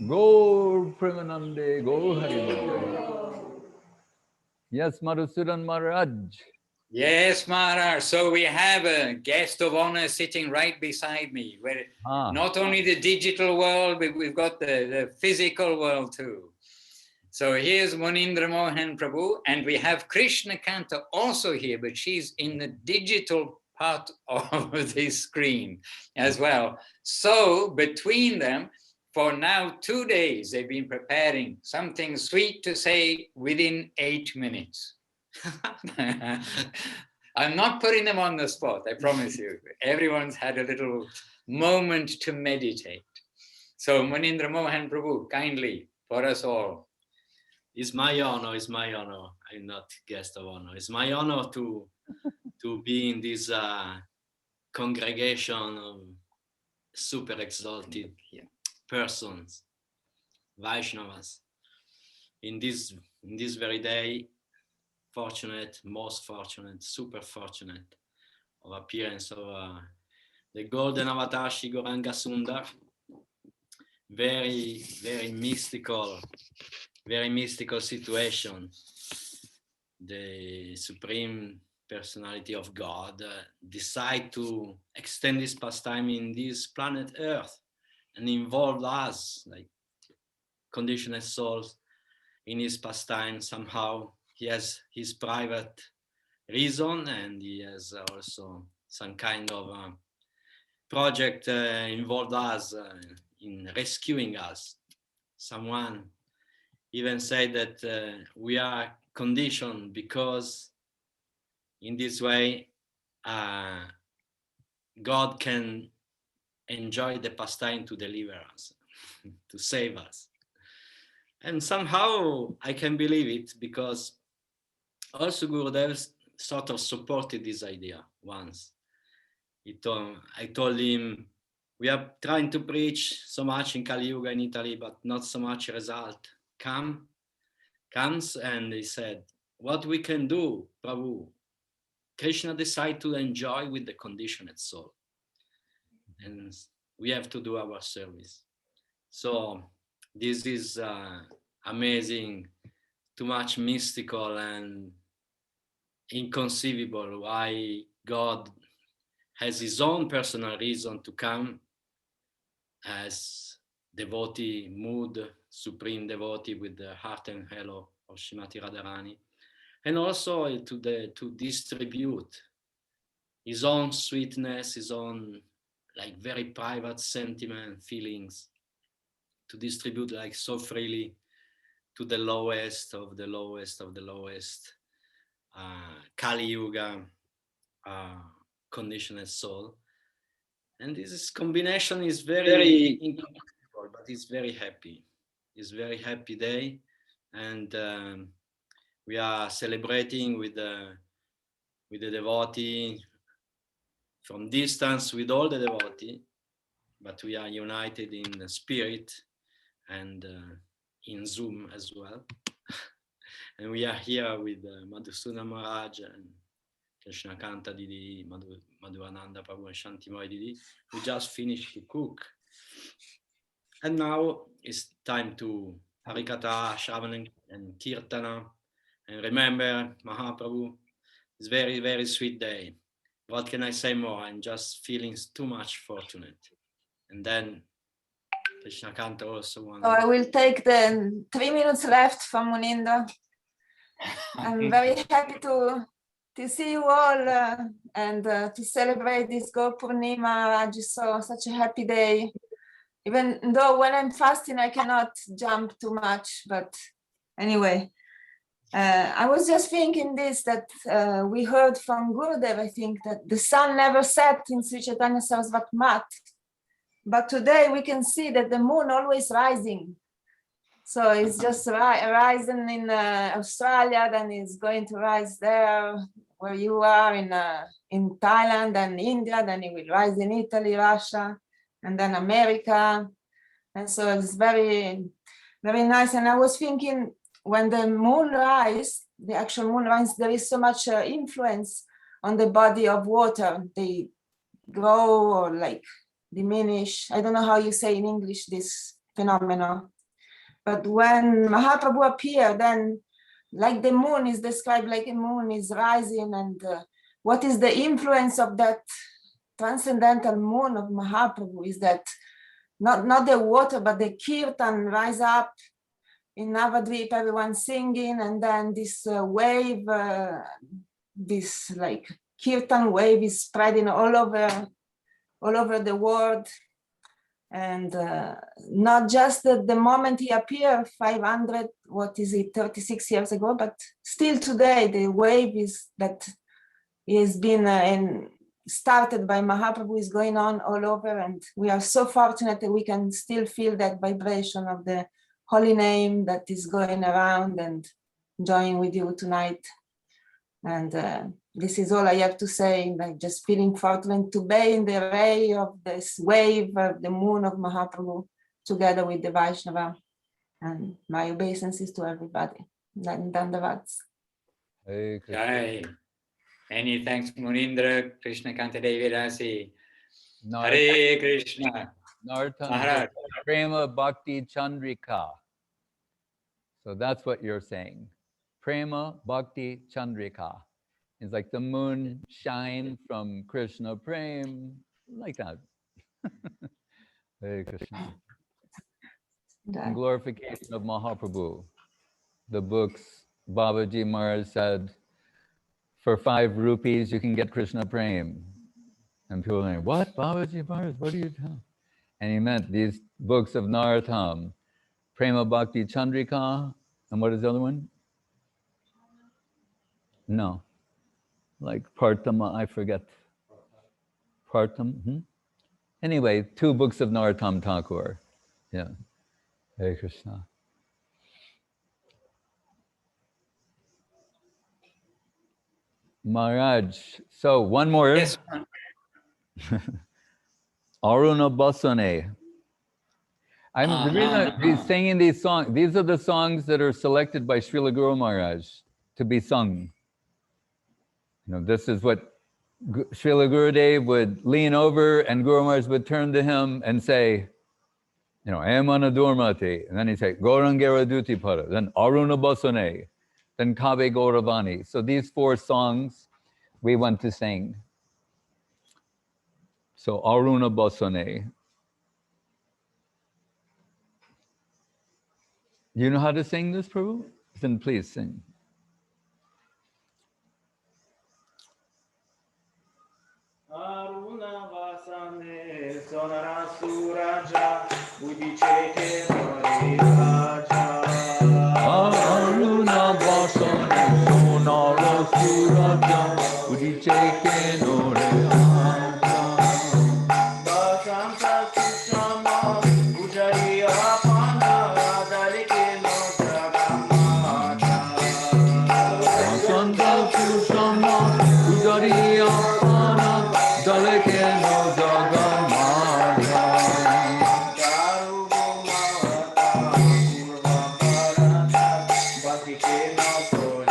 Gaura Purnima, Gaura Haribol. Yes, Madhusudan Maharaj. Yes, Maharaj. So we have a guest of honor sitting right beside me. Where not only the digital world, but we've got the physical world too. So here's Munindra Mohan Prabhu, and we have Krishna Kanta also here, but she's in the digital part of the screen as well. So between them, for now 2 days, they've been preparing something sweet to say within 8 minutes. I'm not putting them on the spot, I promise you. Everyone's had a little moment to meditate. So Munindra Mohan Prabhu, kindly, for us all. It's my honor, I'm not guest of honor. It's my honor to be in this congregation of super exalted persons, Vaishnavas. In this very day, fortunate, most fortunate, super fortunate of appearance of the golden avatar Shri Gauranga Sundar. Very, very mystical situation. The Supreme Personality of God decide to extend his pastime in this planet Earth and involve us, like conditioned souls, in his pastime. Somehow he has his private reason, and he has also some kind of project involved us in rescuing us. Someone even said that we are conditioned because in this way God can enjoy the pastime to deliver us, to save us. And somehow I can believe it, because also Gurudev sort of supported this idea once. I told him, we are trying to preach so much in Kali Yuga in Italy, but not so much result comes, and he said, what we can do, Prabhu, Krishna decided to enjoy with the conditioned soul, and we have to do our service. So this is amazing, too much mystical and inconceivable why God has his own personal reason to come as devotee mood, supreme devotee with the heart and halo of Srimati Radharani, and also to distribute his own sweetness, his own like very private sentiment, feelings, to distribute like so freely to the lowest of the lowest of the lowest Kali Yuga conditioned soul. And this combination is very incomparable, but it's very happy. It's very happy day, and we are celebrating with the devotee from distance, with all the devotee, but we are united in spirit and in Zoom as well. And we are here with Madhusudan Maharaj and Krishna Kanta Didi, Madhuananda Prabhu and Shantimoi Didi. We just finished to cook. And now it's time to Harikatha, Shravan and Kirtana. And remember, Mahaprabhu, it's very, very sweet day. What can I say more? I'm just feeling too much fortunate. And then Krishna Kanta also wants. So I will take the 3 minutes left from Munindra. I'm very happy to see you all and to celebrate this Gaura Purnima. I just saw such a happy day. Even though when I'm fasting, I cannot jump too much. But anyway, I was just thinking this, that we heard from Gurudev, I think, that the sun never set in Sri Chaitanya Saraswati Mat. But today we can see that the moon always rising. So it's just rising in Australia, then it's going to rise there where you are in Thailand and India, then it will rise in Italy, Russia, and then America. And so it's very, very nice. And I was thinking, when the moon rise, the actual moon rise, there is so much influence on the body of water. They grow or like diminish. I don't know how you say in English this phenomenon. But when Mahaprabhu appeared, then like the moon is described, like a moon is rising, and what is the influence of that transcendental moon of Mahaprabhu is that not the water, but the kirtan rise up in Navadvip, everyone singing, and then this wave, this like kirtan wave is spreading all over the world. And not just the moment he appeared 36 years ago, but still today, the wave is that has been started by Mahaprabhu is going on all over, and we are so fortunate that we can still feel that vibration of the holy name that is going around and joining with you tonight. And this is all I have to say, like just feeling fortunate to be in the ray of this wave of the moon of Mahaprabhu together with the Vaishnava. And my obeisances to everybody. Dandavats. Hey, Jai. Many thanks, Munindra, Krishna Kanta Devi Rasi. Nartan, Hare Krishna. Nartan, Maharaj. Prema Bhakti Chandrika. So that's what you're saying. Prema Bhakti Chandrika. It's like the moon shine from Krishna Prem, like that. Hare Krishna. And glorification of Mahaprabhu. The books, Babaji Maharaj said, for 5 rupees you can get Krishna Prem. And people are like, what, Babaji Maharaj, what are you telling? And he meant these books of Narottam, Prema Bhakti Chandrika, and what is the other one? No, like Partama, I forget. Partam? Anyway, 2 books of Narottam Thakur. Yeah. Hare Krishna. Maharaj, so one more. Yes. Aruna Basane. The reason he's singing these songs, these are the songs that are selected by Srila Guru Maharaj to be sung. You know, this is what Srila Gurudev would lean over and Guru Maharaj would turn to him and say, you know, Amana Durmati. And then he'd say, Gaurangera Duti Pada. Then Aruna Basane. Then Kabe Gauravani. So these 4 songs we want to sing. So Aruna Basane. You know how to sing this, Prabhu? Then please sing. Aruna Vasane Sonara Suraja Udicheke Raja. Aruna Vasane Sonara Suraja Udicheke Raja. Basanta Sushama Ujariya Panda Dalike no Jagamata. Basanta Sushama Ujariya Pana Daleke no Jagamata. Daru Gomata Purva Parata Bhakti no Sole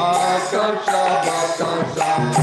Akasha Bakasha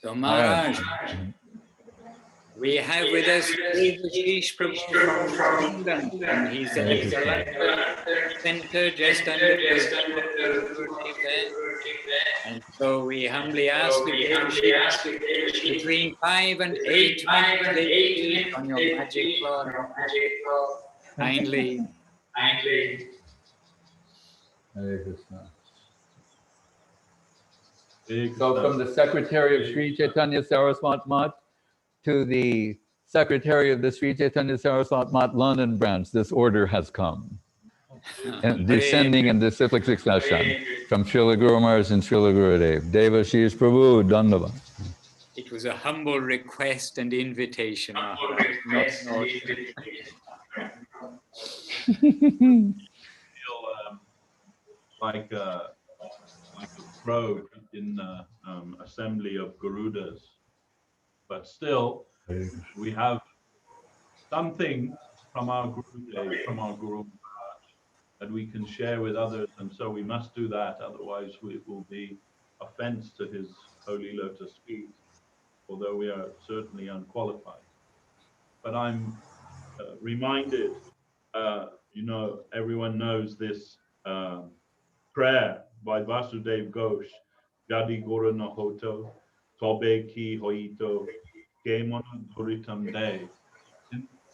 So Maharaj, we have with us Srish Prabhu from London, and he said he's a lifetime center, just under the there. And so we humbly ask the Devashi between 5 and 8 minutes on your magic clock. Kindly. Hare Krishna. So from the secretary of Sri Chaitanya Saraswat Mat to the secretary of the Sri Chaitanya Saraswat Mat London branch, this order has come. And descending in this cyclic succession from Srila Guru Maharaj and Srila Gurudev. Devashish Prabhu, Dandava. It was a humble request and invitation. Feel like a crow in the assembly of Garudas, but still we have something from our Gurudev, from our Guru Maharaj, that we can share with others, and so we must do that, otherwise it will be offense to his holy lotus feet, although we are certainly unqualified. But I'm reminded, everyone knows this prayer by Vasudev Ghosh, Jadi Gora Nahoto, Tobe Ki Hoito, Gemon Duritam De.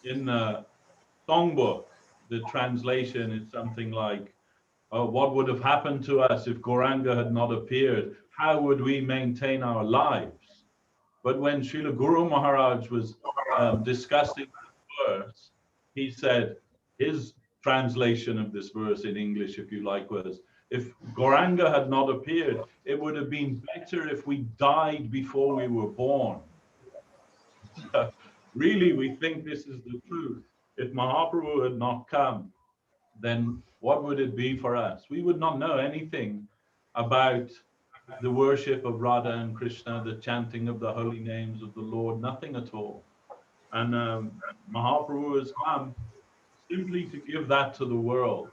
In the songbook, the translation is something like, what would have happened to us if Gauranga had not appeared? How would we maintain our lives? But when Srila Guru Maharaj was discussing this verse, he said, his translation of this verse in English, if you like, was, if Gauranga had not appeared, it would have been better if we died before we were born. Really, we think this is the truth. If Mahaprabhu had not come, then what would it be for us? We would not know anything about the worship of Radha and Krishna, the chanting of the holy names of the Lord, nothing at all. And Mahaprabhu has come simply to give that to the world.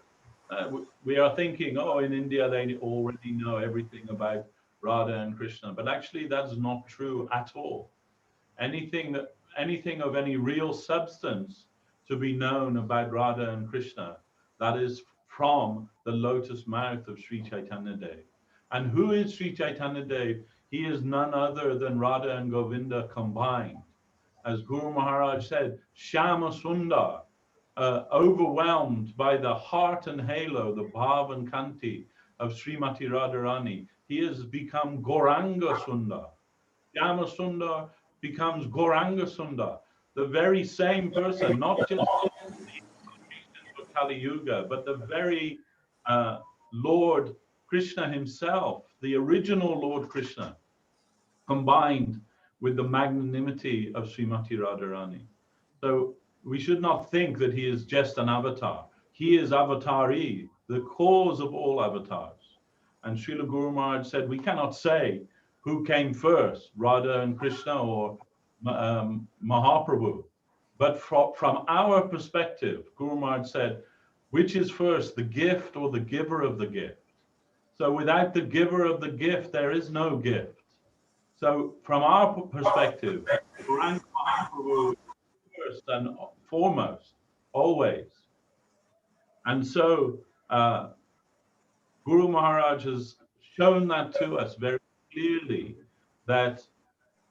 We are thinking, oh, in India, they already know everything about Radha and Krishna, but actually that's not true at all. Anything of any real substance to be known about Radha and Krishna, that is from the lotus mouth of Sri Chaitanya Dev. And who is Sri Chaitanya Dev? He is none other than Radha and Govinda combined. As Guru Maharaj said, Shama Sundar, overwhelmed by the heart and halo, the bhav and kanti of Srimati Radharani, he has become Gauranga Sundar. Shama Sundar becomes Gauranga Sundar, the very same person, not just for Kali Yuga, but the very Lord Krishna himself, the original Lord Krishna, combined with the magnanimity of Srimati Radharani. So we should not think that he is just an avatar. He is Avatari, the cause of all avatars. And Srila Guru Maharaj said, we cannot say who came first, Radha and Krishna or Mahaprabhu. But from our perspective, Guru Maharaj said, which is first, the gift or the giver of the gift? So without the giver of the gift, there is no gift. So from our perspective, Gauranga Mahaprabhu is first and foremost, always. And so Guru Maharaj has shown that to us very clearly, that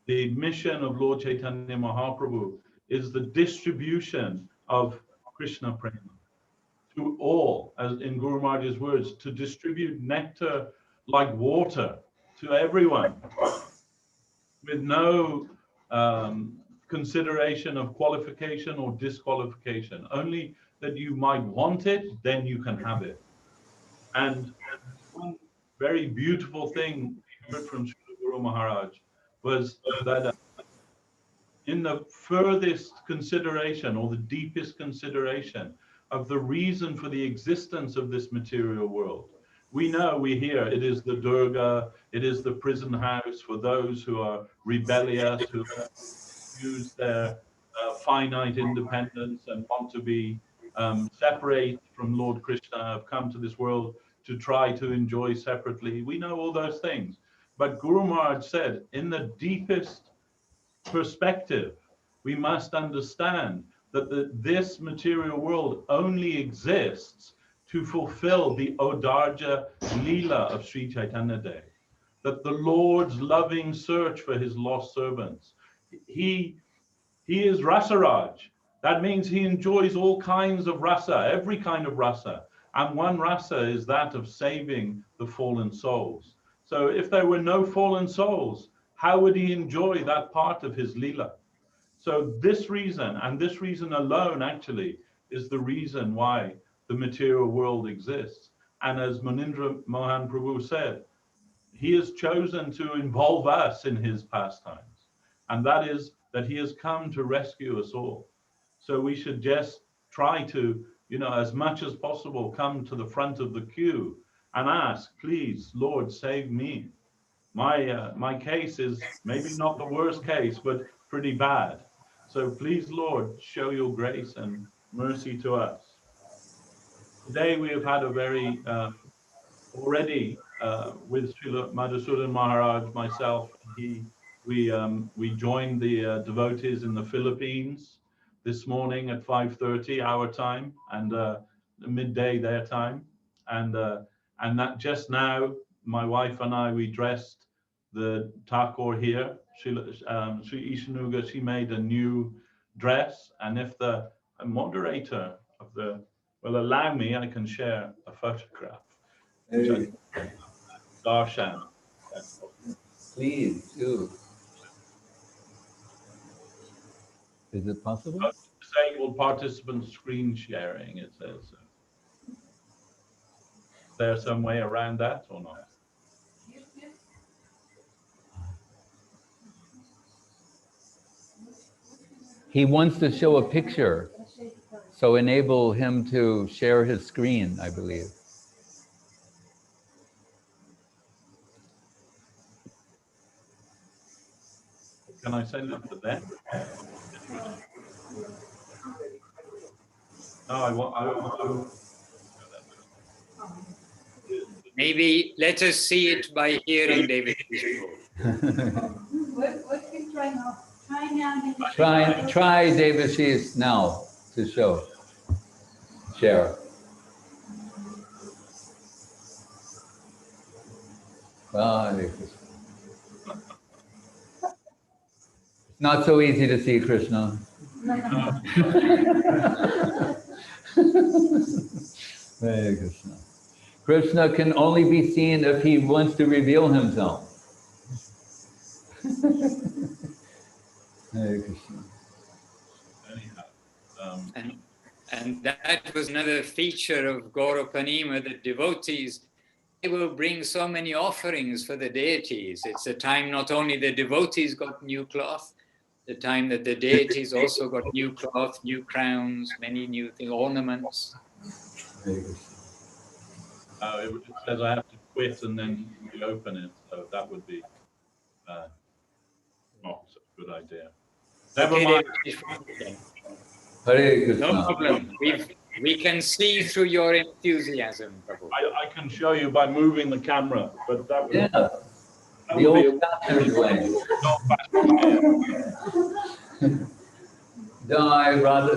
the mission of Lord Chaitanya Mahaprabhu is the distribution of Krishna Prema to all, as in Guru Maharaj's words, to distribute nectar like water to everyone, with no consideration of qualification or disqualification, only that you might want it, then you can have it. And one very beautiful thing we heard from Srila Guru Maharaj was that in the furthest consideration or the deepest consideration of the reason for the existence of this material world, we know, we hear, it is the Durga, it is the prison house for those who are rebellious, who use their finite independence and want to be separate from Lord Krishna, have come to this world to try to enjoy separately. We know all those things. But Guru Maharaj said, in the deepest perspective, we must understand that this material world only exists to fulfill the Odarja Leela of Sri Chaitanya Day, that the Lord's loving search for his lost servants. He is Rasaraj. That means he enjoys all kinds of rasa, every kind of rasa. And one rasa is that of saving the fallen souls. So if there were no fallen souls, how would he enjoy that part of his Leela? So this reason, and this reason alone actually, is the reason why the material world exists. And as Munindra Mohan Prabhu said, he has chosen to involve us in his pastimes. And that is that he has come to rescue us all. So we should just try to, as much as possible, come to the front of the queue and ask, please, Lord, save me. My case is maybe not the worst case, but pretty bad. So please, Lord, show your grace and mercy to us. Today we have had a very, already with Srila Madhusudan Maharaj, myself, we joined the devotees in the Philippines this morning at 5:30 our time and midday their time, and that just now my wife and I, we dressed the Thakur here, Sri Ishanuga. She made a new dress, and if the moderator of the will allow me, I can share a photograph. Hey, Darshan. please do. Is it possible? Disabled participant screen sharing, it says. Is there some way around that or not? He wants to show a picture, so enable him to share his screen, I believe. Can I send it to them? No, I want. Maybe let us see it by hearing David. Try Devashish now to show. Share. Hare Krishna. Not so easy to see Krishna. Hare Krishna. Krishna can only be seen if he wants to reveal himself. Hare Krishna. And that was another feature of Gaura Purnima, the devotees, they will bring so many offerings for the deities. It's a time not only the devotees got new cloth, the time that the deities also got new cloth, new crowns, many new things, ornaments. It says I have to quit and then reopen it, so that would be not a good idea. Never mind. Hare Krishna. No problem. We can see through your enthusiasm, Prabhu. I can show you by moving the camera, but that would, Yeah, the old-fashioned way. Jai Radha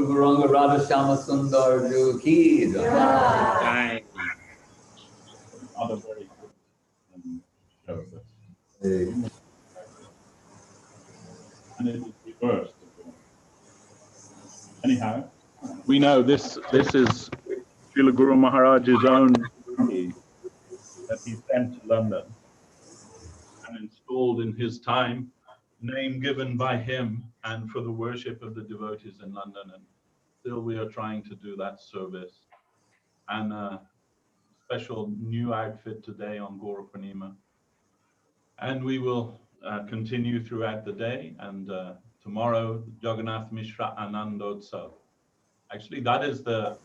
Guranga Radha Shama Sundar Ju ki jai. not a very good show this. Hey. And it is reversed. Anyhow, we know this is Srila Guru Maharaj's own movie that he sent to London and installed in his time, name given by him and for the worship of the devotees in London. And still we are trying to do that service. And a special new outfit today on Gaura Purnima. And we will continue throughout the day, and tomorrow Jagannath Mishra Anandotsav. Actually, that is the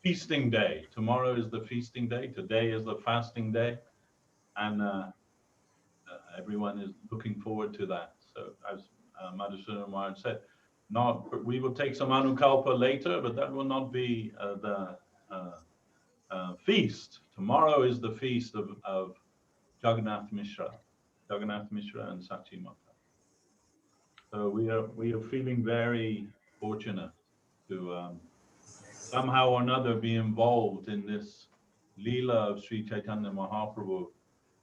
feasting day. Tomorrow is the feasting day. Today is the fasting day, and everyone is looking forward to that. So, as Madhusudan Maharaj said, we will take some Anukalpa later, but that will not be the feast. Tomorrow is the feast of Jagannath Mishra and Sachi Mata. So we are feeling very fortunate to somehow or another be involved in this Leela of Sri Chaitanya Mahaprabhu,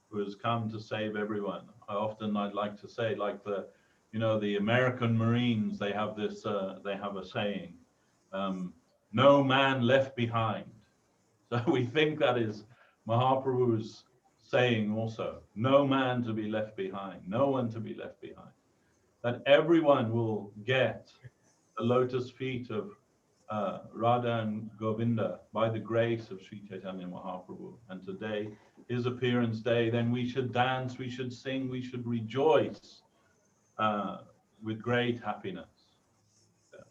who has come to save everyone. I'd like to say, like the American Marines, they have this, they have a saying, no man left behind. So we think that is Mahaprabhu's saying also, no man to be left behind, no one to be left behind. That everyone will get the lotus feet of Radha and Govinda by the grace of Sri Chaitanya Mahaprabhu. And today, his appearance day, then we should dance, we should sing, we should rejoice with great happiness.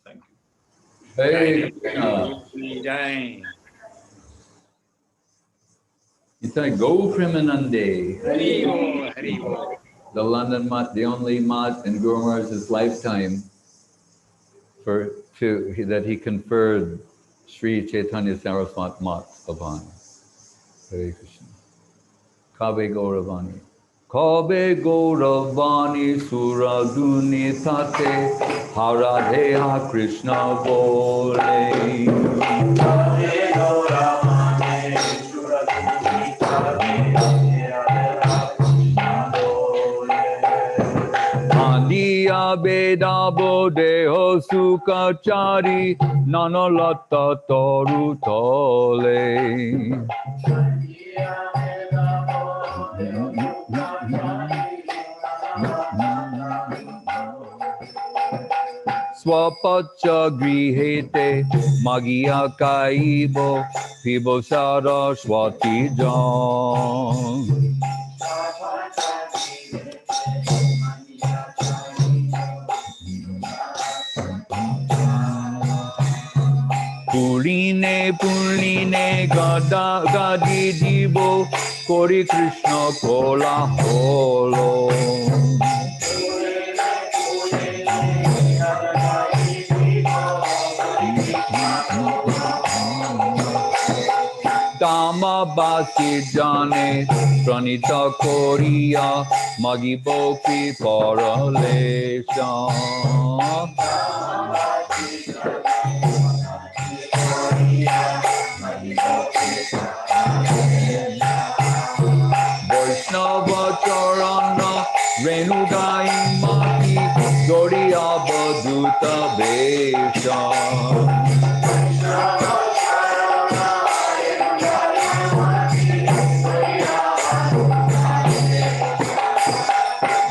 Thank you. Hey, Jai. Itai Go Premanande. Hari Bol, Hari Bol. The London Mutt, the only Mutt in Guru Maharaj's lifetime that he conferred Sri Chaitanya Saraswat Mutt upon. Hare Krishna. Kabe Gauravani. Kabe Gauravani Suraduni Tate Haradhe Ha Krishna Bole. Kabe Gauravani Suraduni Tate Diya Beda Bodeho Sukachari Nanolata Toru Tole. Swapacha Grihete Magia Kaibo Pibo Saraswati Jan. Puline Gada Gadi Jibo Kori Krishna Kola Holo. Dama Basi Jane Pranita Korea Magibo Pi Paralesha. Vaishnava Charana Renugai Mati Goriya Baduta Vesha.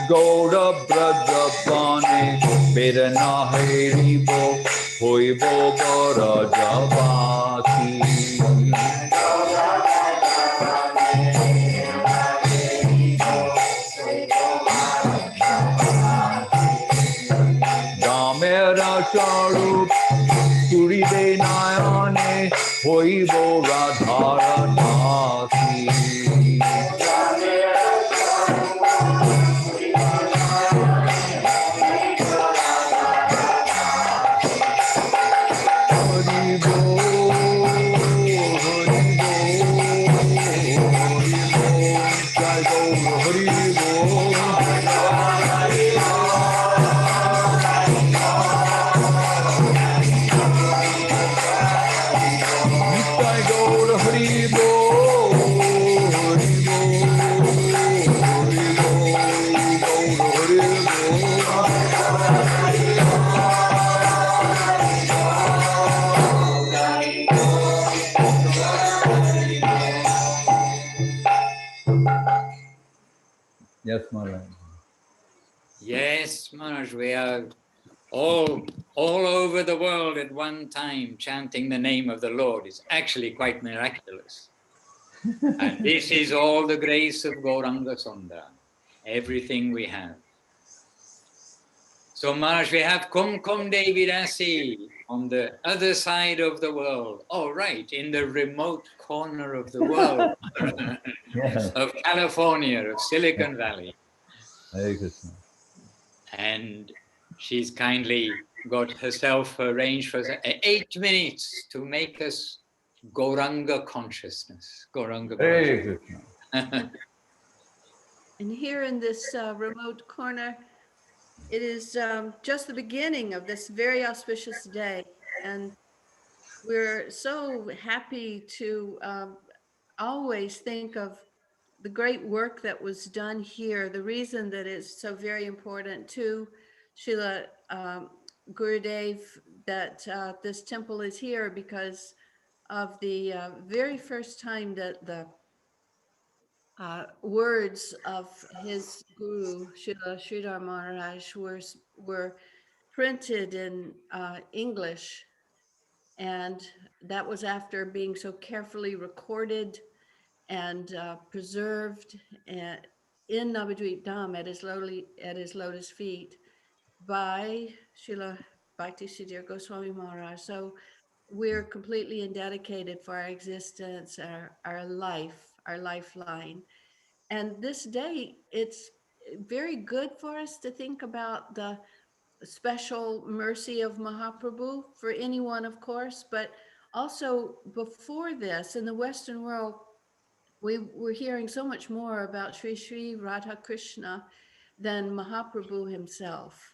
Gaura Brajapane Vedana Haribo Hoibo Barajavasi. Damera Charup Puride Nayane Hoibo Radhara Nasi. Yes, Maharaj. Yes, Maharaj, we are all over the world at one time chanting the name of the Lord. It's actually quite miraculous. And this is all the grace of Gauranga Sundara, everything we have. So Maharaj, we have Kumkum Devi Dasi on the other side of the world. Oh, right, in the remote corner of the world, of California, of Silicon Valley. Hare Krishna. And she's kindly got herself arranged for 8 minutes to make us Gauranga consciousness. Gauranga Hare consciousness. And here in this remote corner, it is just the beginning of this very auspicious day. And we're so happy to always think of the great work that was done here. The reason that it's so very important to Srila Gurudev that this temple is here, because of the very first time that the words of his guru, Srila Sridhar Maharaj, were printed in English. And that was after being so carefully recorded and preserved in Navadvip Dham at his lotus feet by Srila Bhakti Sudhir Goswami Maharaj. So we're completely indedicated for our existence, our life, our lifeline. And this day, it's very good for us to think about the special mercy of Mahaprabhu for anyone, of course, but also before this, in the Western world, we were hearing so much more about Sri Sri Radha Krishna than Mahaprabhu himself.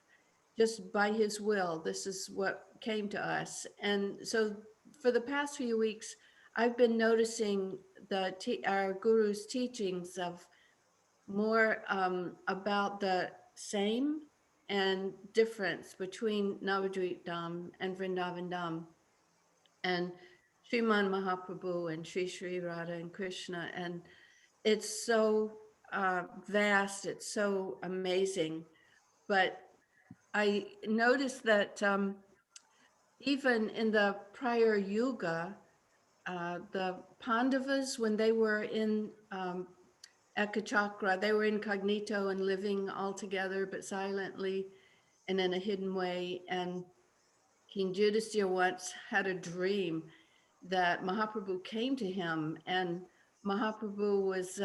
Just by his will, this is what came to us. And so for the past few weeks, I've been noticing our guru's teachings of more about the same and difference between Navadvip Dham and Vrindavan Dham, and Sriman Mahaprabhu and Sri Sri Radha and Krishna. And it's so vast, it's so amazing. But I noticed that even in the prior Yuga, the Pandavas, when they were in Ekachakra, they were incognito and living all together, but silently and in a hidden way. And King Yudhisthira once had a dream that Mahaprabhu came to him, and Mahaprabhu was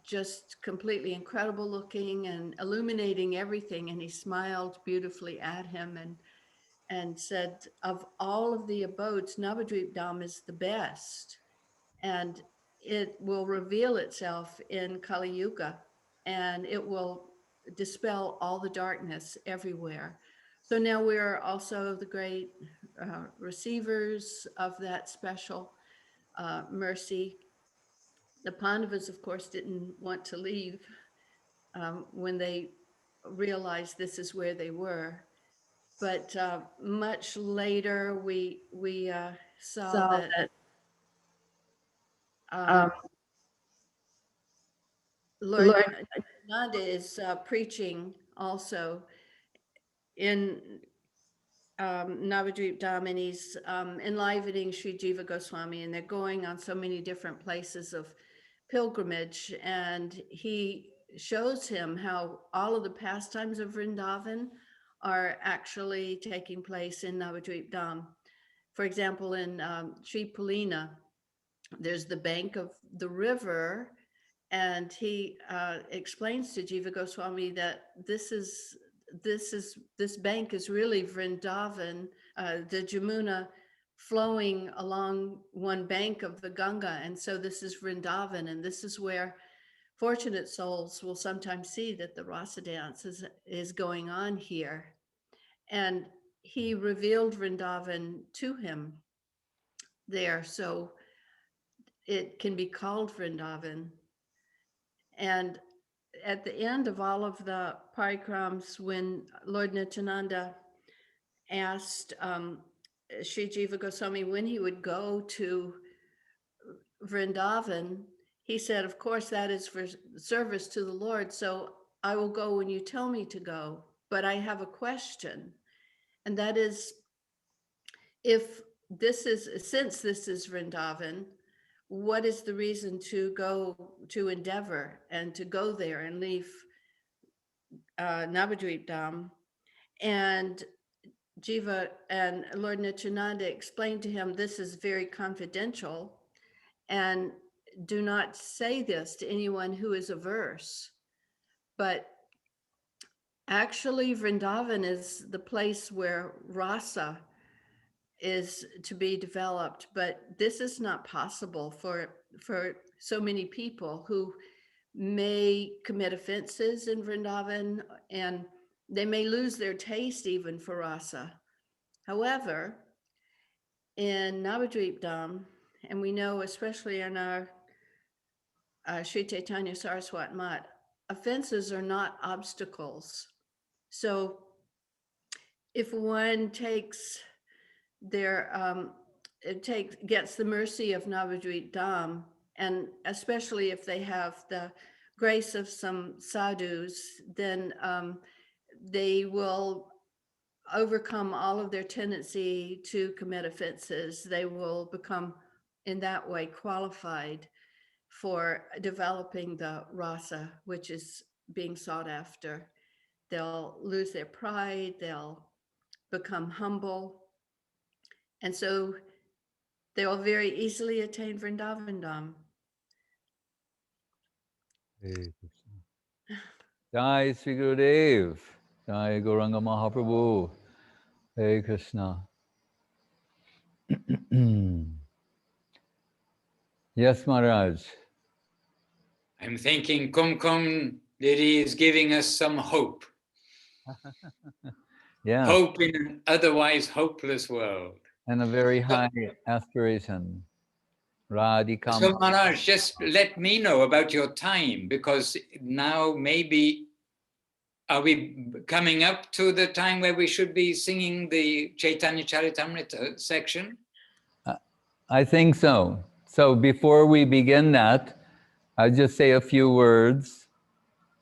just completely incredible looking and illuminating everything. And he smiled beautifully at him and said, of all of the abodes, Navadvip Dham is the best. And it will reveal itself in Kali Yuga, and it will dispel all the darkness everywhere. So now we are also the great receivers of that special mercy. The Pandavas, of course, didn't want to leave when they realized this is where they were. But much later, we saw that Lord Nanda is preaching also in Navadvip Dham, and he's enlivening Sri Jiva Goswami, and they're going on so many different places of pilgrimage. And he shows him how all of the pastimes of Vrindavan are actually taking place in Navadvip Dham. For example, in Sri Pulina, there's the bank of the river, and he explains to Jiva Goswami that this bank is really Vrindavan, the Jamuna flowing along one bank of the Ganga, and so this is Vrindavan, and this is where fortunate souls will sometimes see that the rasa dance is going on here. And he revealed Vrindavan to him there, so it can be called Vrindavan. And at the end of all of the parikrams, when Lord Nityananda asked Sri Jiva Goswami when he would go to Vrindavan, he said, of course, that is for service to the Lord, so I will go when you tell me to go. But I have a question, and that is, since this is Vrindavan, what is the reason to go to endeavor and to go there and leave Navadvip Dham? And Jiva and Lord Nityananda explained to him, this is very confidential, and do not say this to anyone who is averse. But actually, Vrindavan is the place where rasa is to be developed, but this is not possible for so many people who may commit offenses in Vrindavan, and they may lose their taste even for rasa. However, in Navadvip Dham, and we know especially in our Sri Chaitanya Saraswat Mat, offenses are not obstacles. So if one takes their, gets the mercy of Navadvip Dham, and especially if they have the grace of some sadhus, then they will overcome all of their tendency to commit offenses. They will become in that way qualified for developing the rasa, which is being sought after. They'll lose their pride, they'll become humble, and so they will very easily attain Vrindavan Dham. Jai Sri Gurudev, Jai Gauranga Mahaprabhu, Hare Krishna. Yes, Maharaj. I'm thinking Kumkum Didi is giving us some hope. Yeah. Hope in an otherwise hopeless world. And a very high aspiration. Radhikam. So Maharaj, just let me know about your time, because now maybe are we coming up to the time where we should be singing the Chaitanya Charitamrita section? I think so. So before we begin that, I'll just say a few words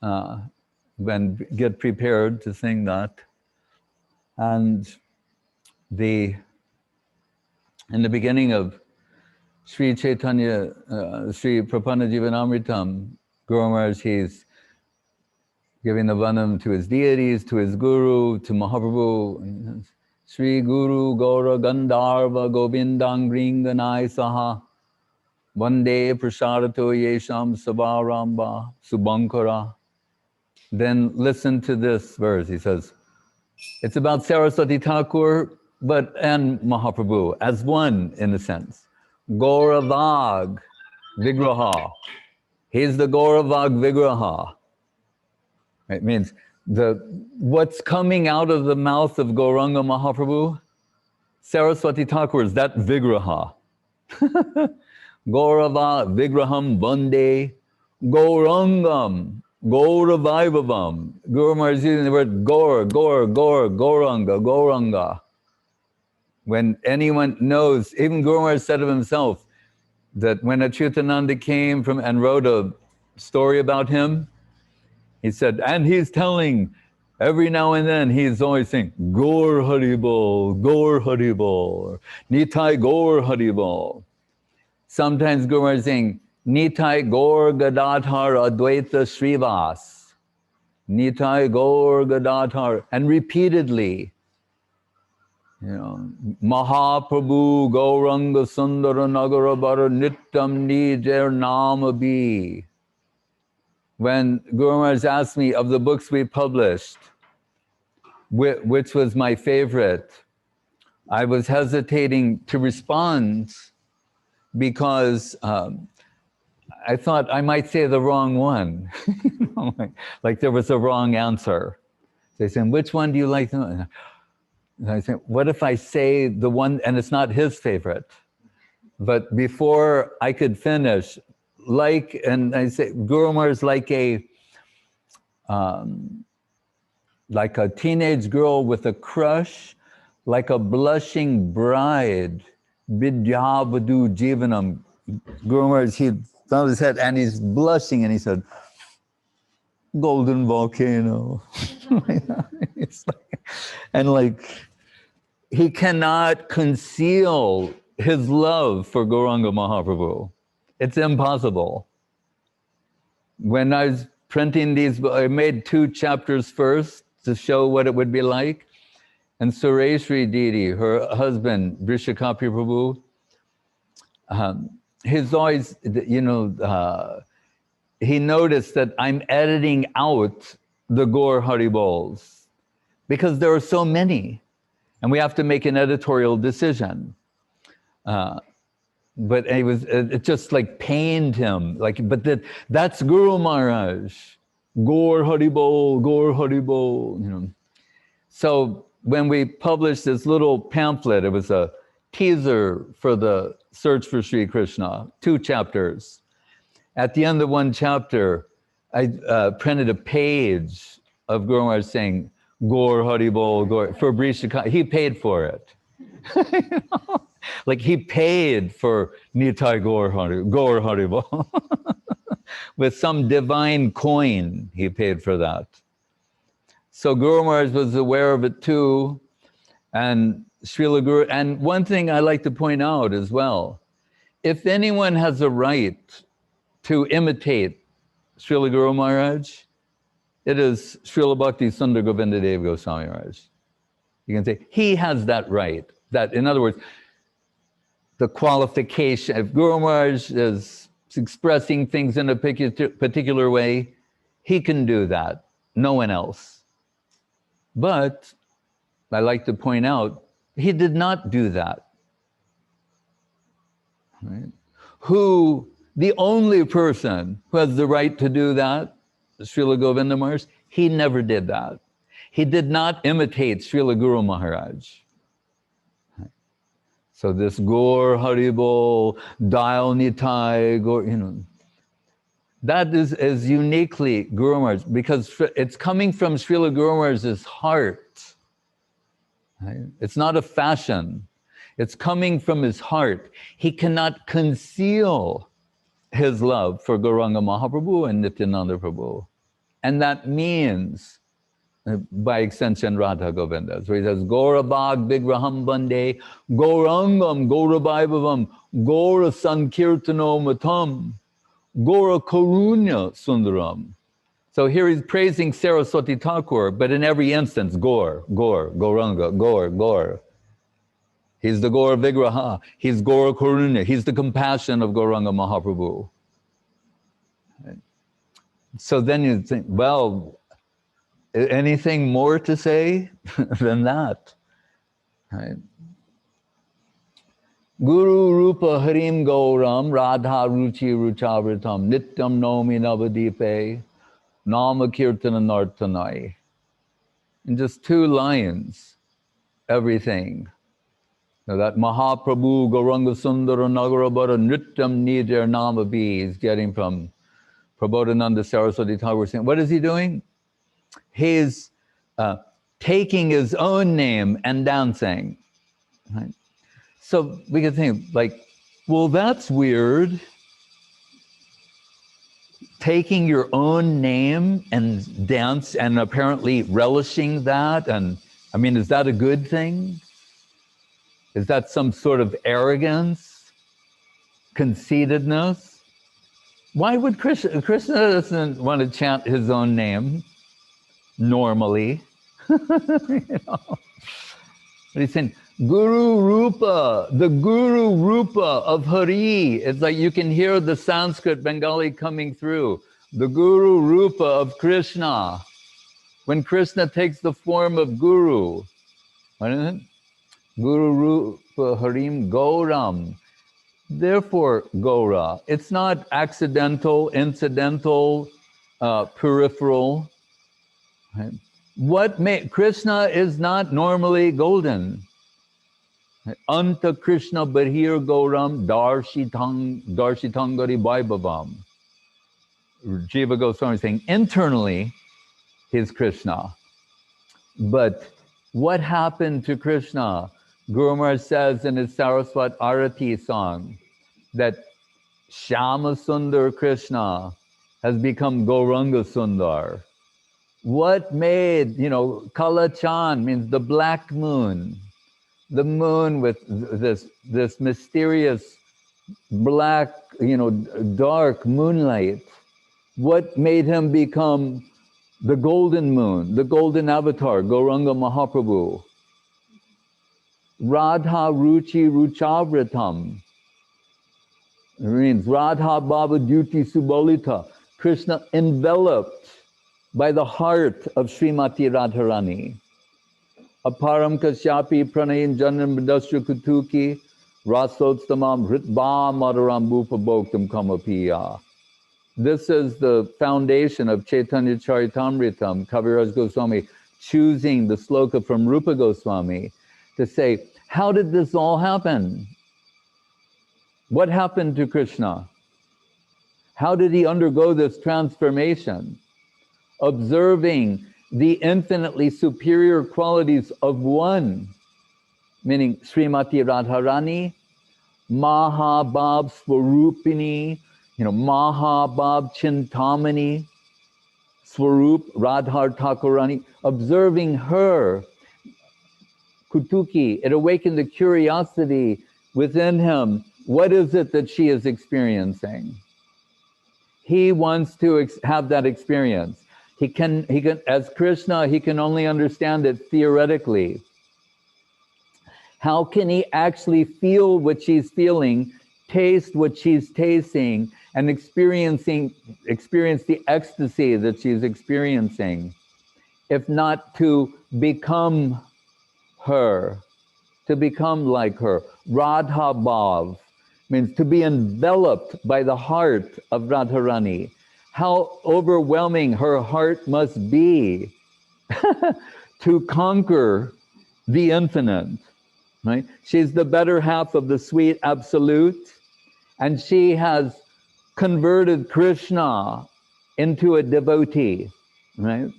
and get prepared to sing that. And in the beginning of Sri Chaitanya, Sri Prapanna Jivanamritam, Guru Maharaj, he's giving the vanam to his deities, to his guru, to Mahaprabhu. Sri Guru Gaura Gandharva Govindang Ringanai Saha Vande Prasadato Yesham Savaramba Subankara. Then listen to this verse. He says, it's about Saraswati Thakur, and Mahaprabhu as one in a sense. Gauravag Vigraha. He's the Gauravag Vigraha. It means what's coming out of the mouth of Gauranga Mahaprabhu, Saraswati Thakur is that Vigraha. Gaurava Vigraham Vande Gaurangam Gauravaibhavam. Guru Maharaj is using the word Gauranga. When anyone knows, even Guru Maharaj said of himself that when Achyutananda came from and wrote a story about him, he said, and he's telling every now and then, he's always saying, Gaur Haribol, Nitai Gaur Haribol. Sometimes Guru Maharaj is saying, Nitai Gaur Gadadhar Advaita Srivas. Nitai Gaur Gadadhar. And repeatedly, Mahaprabhu Gauranga Sundara Nagara Bara Nittam Nijar Nama Bi. When Guru Maharaj asked me of the books we published, which was my favorite, I was hesitating to respond because I thought I might say the wrong one. like there was a wrong answer. They said, which one do you like? And I said, what if I say the one, and it's not his favorite? But before I could finish, and I say, Guru Maharaj is like a teenage girl with a crush, like a blushing bride. Vidyavadu Jivanam. Guru Maharaj, he bowed his head and he's blushing and he said, golden volcano. He cannot conceal his love for Gauranga Mahaprabhu. It's impossible. When I was printing these, I made 2 chapters first to show what it would be like. And Sureshri Didi, her husband, Vrishakapi Prabhu, he's always, he noticed that I'm editing out the Gaur Haribols because there are so many and we have to make an editorial decision. But it just like pained him. That's Guru Maharaj. Gaur Haribol. So when we published this little pamphlet, it was a teaser for the search for Sri Krishna, 2 chapters. At the end of one chapter, I printed a page of Guru Maharaj saying, Gaur Haribol, Gaur, for Brishika. He paid for it. You know? Like he paid for Nitai Gaur Haribol. With some divine coin, he paid for that. So Guru Maharaj was aware of it too. And Srila Guru, and one thing I like to point out as well, if anyone has a right to imitate Srila Guru Maharaj, it is Srila Bhakti Sudhir Goswami Maharaj. You can say, he has that right. That, in other words, the qualification, if Guru Maharaj is expressing things in a particular way, he can do that, no one else. But I like to point out, he did not do that. Right? Who, the only person who has the right to do that, Srila Govinda Maharaj, he never did that. He did not imitate Srila Guru Maharaj. So this Gaur Haribol, Dial Nitai, Gaur, you know, that is uniquely Guru Maharaj, because it's coming from Srila Guru Maharaj's heart. Right? It's not a fashion. It's coming from his heart. He cannot conceal his love for Gauranga Mahaprabhu and Nityananda Prabhu. And that means, by extension, Radha Govinda. So he says, Gaurabhag Vigraham Bande, Gaurangam Gaurabhaivavam, Gaura Sankirtano Matam, Gaura Karunya Sundaram. So here he's praising Saraswati Thakur, but in every instance, Gauranga, Gaur. He's the Gaura Vigraha, he's Gaura Karunya, he's the compassion of Gauranga Mahaprabhu. So then you think, well, anything more to say than that? Right? Guru Rupa Harim Gauram Radha Ruchi Ruchavritam Nityam Nomi Navadipe Nama Kirtana Nartanai. In just 2 lines, everything. Now that Mahaprabhu Gauranga Sundara Nagarabara Nityam Nijar Nama Bi is getting from Prabodhananda Saraswati Thakur saying, what is he doing? He's taking his own name and dancing. Right? So we could think like, well, that's weird. Taking your own name and dance and apparently relishing that. And I mean, is that a good thing? Is that some sort of arrogance, conceitedness? Why would Krishna doesn't want to chant his own name normally? You know? But he's saying, Guru Rupa, the Guru Rupa of Hari. It's like you can hear the Sanskrit Bengali coming through. The Guru Rupa of Krishna. When Krishna takes the form of Guru, what is it? Guru Rupa Harim Gauram. Therefore, Gaura. It's not accidental, incidental, peripheral. Right? Krishna is not normally golden. Anta Krishna Bahir Gauram Darshitangari Vaibhavam. Jiva Goswami is saying internally he's Krishna. But what happened to Krishna? Guru Maharaj says in his Saraswat Arati song that Shama Sundar Krishna has become Gauranga Sundar. What made, Kala Chan means the black moon. The moon with this mysterious black, dark moonlight. What made him become the golden moon, the golden avatar, Gauranga Mahaprabhu? Radha Ruchi Ruchavritam. It means Radha Baba Duty Subolita. Krishna enveloped by the heart of Srimati Radharani. Aparam Kasyapi Pranayin Janam Vidasya Kutuki Rasotsamam Ritva Madaram Bhupa Bhoktam Kamapiya. This is the foundation of Chaitanya Charitamritam, Kaviraj Goswami choosing the sloka from Rupa Goswami to say How did this all happen? What happened to Krishna? How did he undergo this transformation? Observing the infinitely superior qualities of one, meaning Srimati Radharani, Mahabhav Swarupini, Mahabhav Chintamani, Swarup Radhar Thakurani, observing her, Kutuki, it awakened the curiosity within him. What is it that she is experiencing? He wants to have that experience. He can, as Krishna, he can only understand it theoretically. How can he actually feel what she's feeling, taste what she's tasting, and experience the ecstasy that she's experiencing, if not to become her, to become like her? Radha Bhav means to be enveloped by the heart of Radharani. How overwhelming her heart must be to conquer the infinite, right? She's the better half of the sweet absolute, and she has converted Krishna into a devotee, right?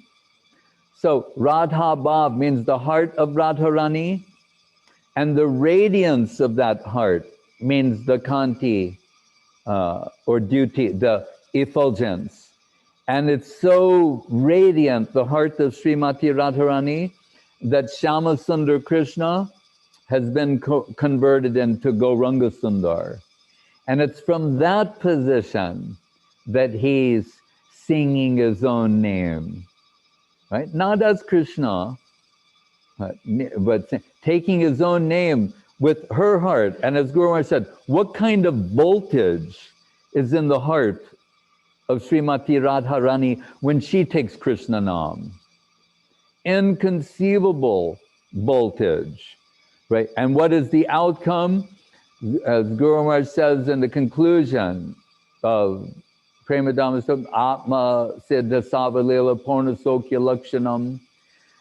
So Radha Bhav means the heart of Radharani, and the radiance of that heart means the Kanti, or duty, the effulgence. And it's so radiant, the heart of Srimati Radharani, that Shama Sundar Krishna has been converted into Gauranga Sundar. And it's from that position that he's singing his own name, right? Not as Krishna, but taking his own name with her heart. And as Guru Maharaj said, what kind of voltage is in the heart of Srimati Radharani when she takes Krishna Nam? Inconceivable voltage, right? And what is the outcome? As Guru Maharaj says in the conclusion of Premadhammasam, Atma Siddha Savalila Purna Sokya Lakshanam,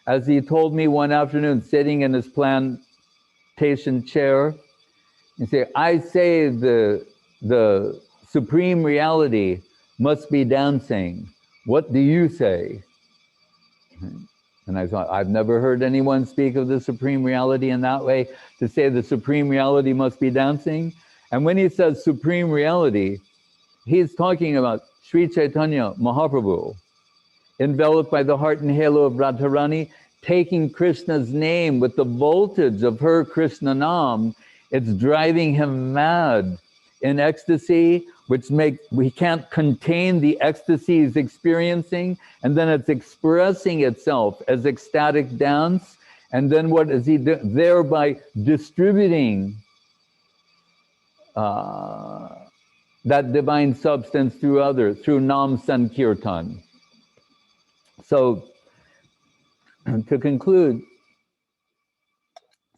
as he told me one afternoon sitting in his plantation chair, he said, I say the supreme reality must be dancing. What do you say? And I thought, I've never heard anyone speak of the supreme reality in that way, to say the supreme reality must be dancing. And when he says supreme reality, he's talking about Sri Chaitanya Mahaprabhu, enveloped by the heart and halo of Radharani, taking Krishna's name with the voltage of her Krishna Nam. It's driving him mad in ecstasy, which we can't contain the ecstasy he's experiencing, and then it's expressing itself as ecstatic dance. And then what is he doing? Thereby distributing that divine substance through others, through Nam Sankirtan. So, to conclude,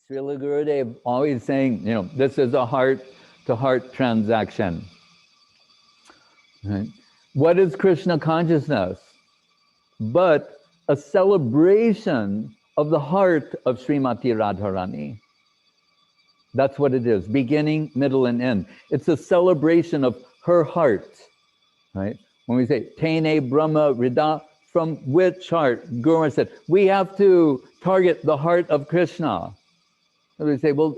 Srila Gurudev always saying, this is a heart-to-heart transaction. Right? What is Krishna consciousness? But a celebration of the heart of Srimati Radharani. That's what it is, beginning, middle, and end. It's a celebration of her heart, right? When we say, Tene Brahma Rida, from which heart? Guru Maharaj said, we have to target the heart of Krishna. And we say, well,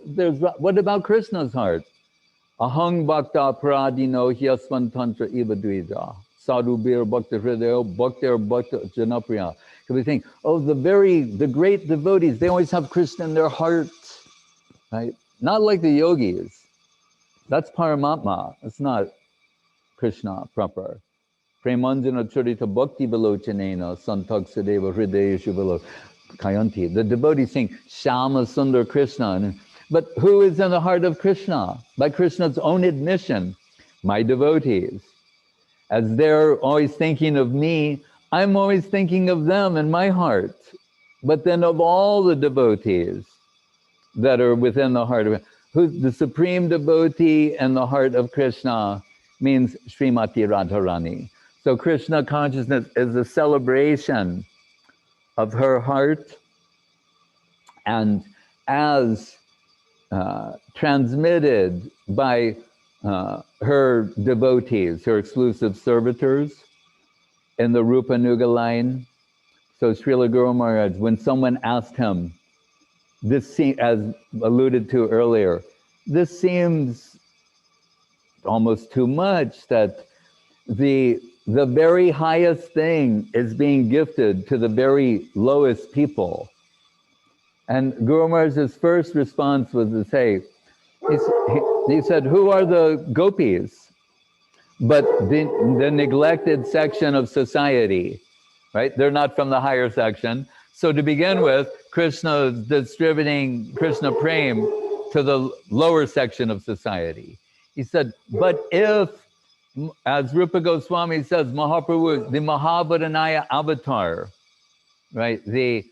what about Krishna's heart? Ahang bhakta pradino hyasvan tantra ivadvija. Sadhu bir bhakta hridayo bhaktir bhakta janapriya. So we think, the great devotees, they always have Krishna in their heart, right? Not like the yogis. That's Paramatma. It's not Krishna proper. Premanjana charita bhakti vilochanena santag sadeva hridayeshu vilo kayanti. The devotees sing Shama Sundar Krishna. But who is in the heart of Krishna? By Krishna's own admission, my devotees. As they're always thinking of me, I'm always thinking of them in my heart. But then of all the devotees that are within the heart of, who's the supreme devotee in the heart of Krishna means Srimati Radharani. So Krishna consciousness is a celebration of her heart. And as transmitted by her devotees, her exclusive servitors in the Rupa Nuga line. So Srila Guru Maharaj, when someone asked him, this as alluded to earlier, this seems almost too much that the very highest thing is being gifted to the very lowest people. And Guru Maharaj's first response was to say, he said, who are the gopis? But the neglected section of society, right? They're not from the higher section. So to begin with, Krishna is distributing Krishna Prem to the lower section of society. He said, but if, as Rupa Goswami says, Mahaprabhu, the Mahavadanyaya avatar, right? The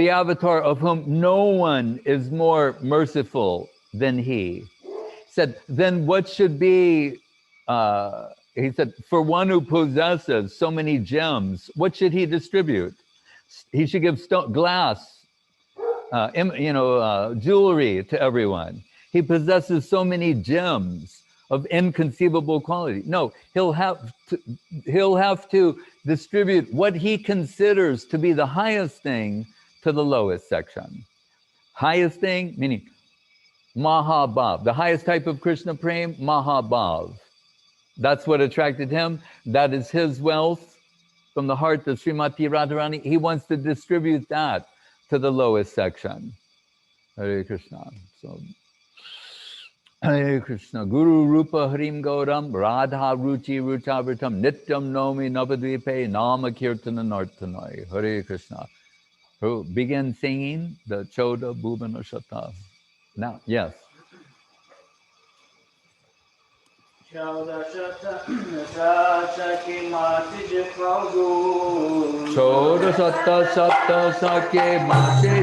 avatar of whom no one is more merciful than he, said, then what should be, he said, for one who possesses so many gems, what should he distribute? He should give glass, jewelry to everyone. He possesses so many gems of inconceivable quality. No, he'll have to distribute what he considers to be the highest thing to the lowest section. Highest thing, meaning Mahabhav, the highest type of Krishna Prem, Mahabhav. That's what attracted him. That is his wealth from the heart of Srimati Radharani. He wants to distribute that to the lowest section. Hare Krishna. So, Hare Krishna. Guru Rupa Harim Gauram Radha Ruchi Ruchavritam Nityam Nomi Navadvipe Nama Kirtana Nartanai. Hare Krishna. Who begin singing the Choda Bhuvana Shata. Now, yes. Choda Sata Sata Sake Masi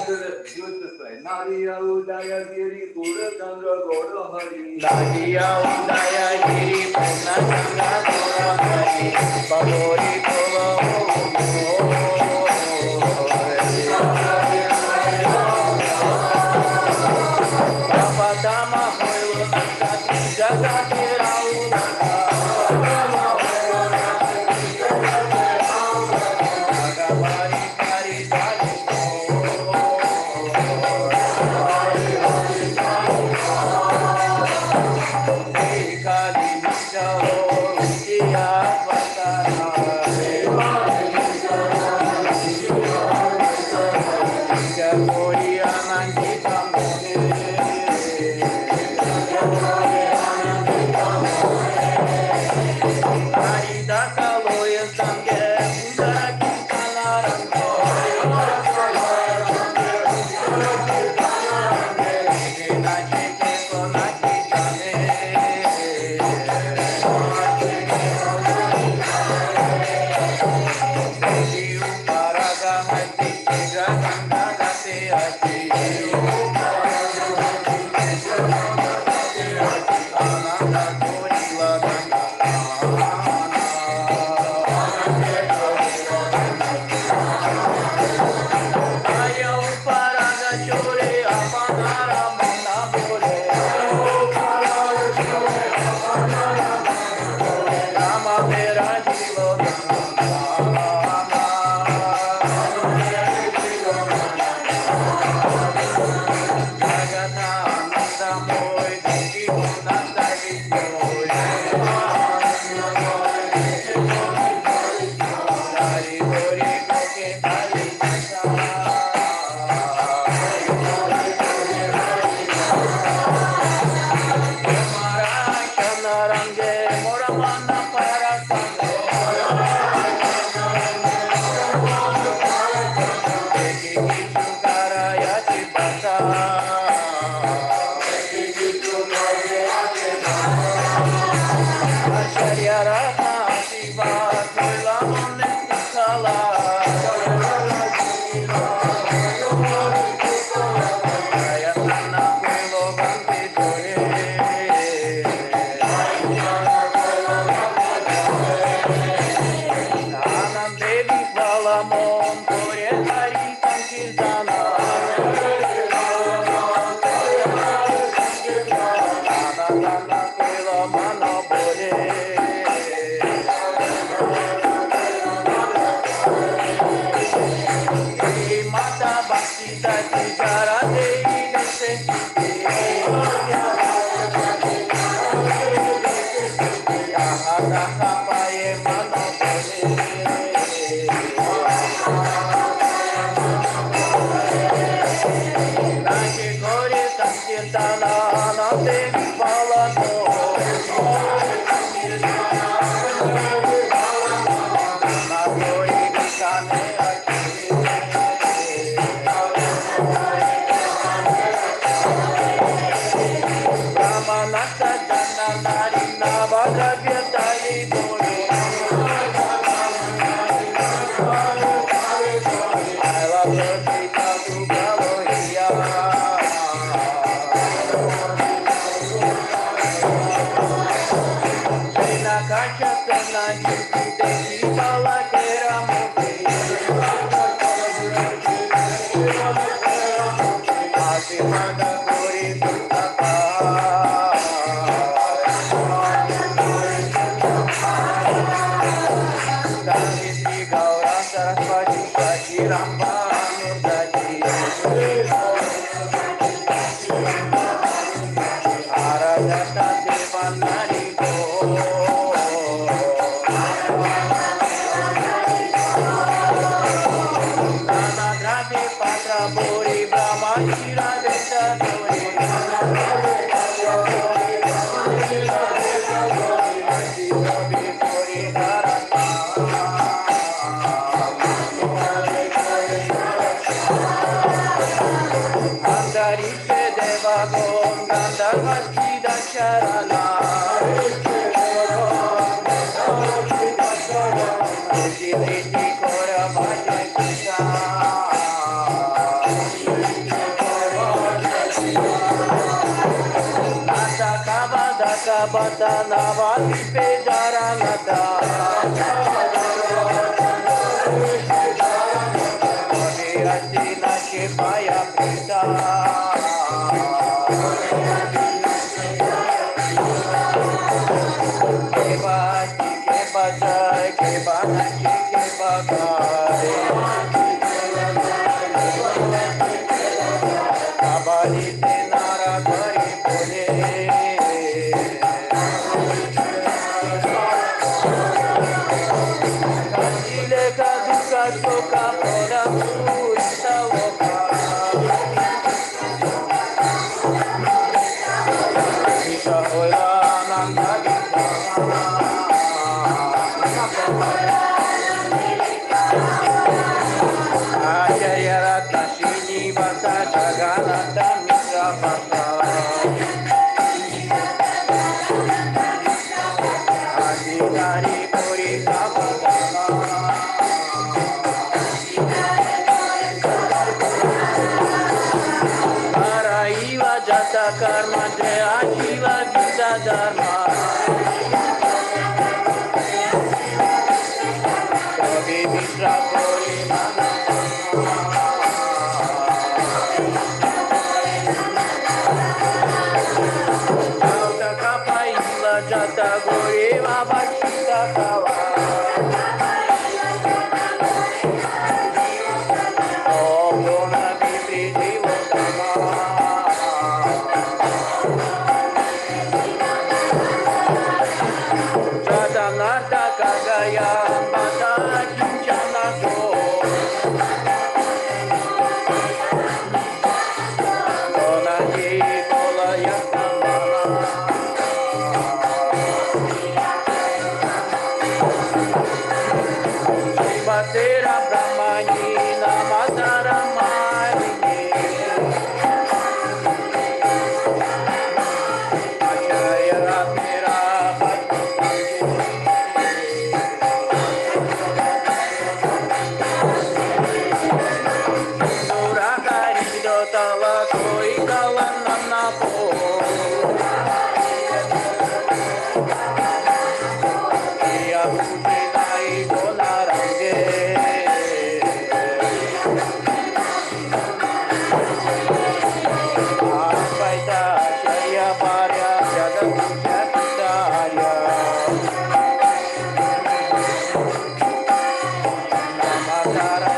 Nadia Udaya Giri Pura Chandra Gaura Hari. Nadia Udaya Giri Pura Chandra Gaura Hari. Babori Kova Baba Dama Hoilo Sati Jagati Rauna. bata navati pedaranata Adina Shivaya Pita Kebati Kebajai Kebanachi Kebagai Kabali Tenara Kari Pune Kachile Kaduka Soka Pora Purita Woka Isha Hoya Nanda Acharya Ratna Srinivasa Jagannatha Mitra Bhakta Adhikari Purita Bhagana Paraiva Jata Karma Jaya Shiva Gita Dharma Kavi Mitra Purima Jata Kapaiva Jata Gureva Bhakta Kava Om Dona Vipri Devotama Jata Nata Kagaya Mata Kinchanato Dona Jikola Yakamana Shivatera Brahmani Namatara Mahini Acharya Ratnera Surakari Dotala Koi Kalanana Po Iya Puti Nai Konarange Advaita Acharya Parya Jagatusha Pitarya Namatara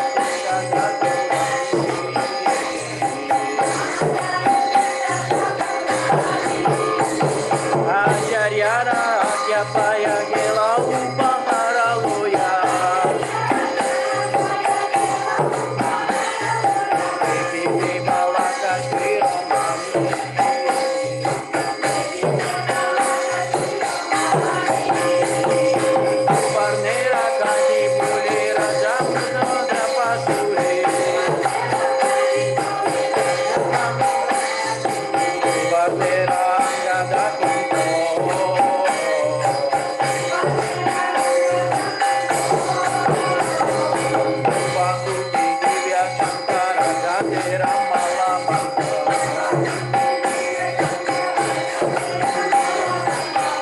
Acharya Ratya Paya Gela Upamara Loya Devi Malaka Shri Ramani Parnera Kati Pule Raja Munodra Pasure Parnera Angada Kunto Vasuti Divya Shankara Jatera Malamanta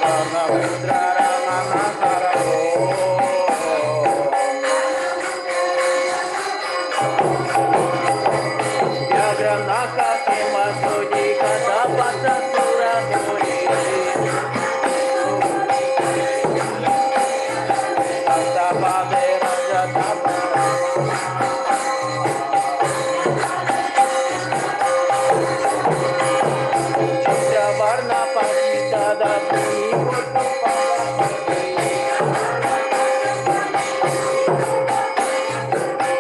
Karna Pudra Ramana Karavo Yagranaka Kema Sodi Kata Pata Sura Muri Kata Pade Raja Tapara Chitra Varna Pasita Dati Kotu Pavati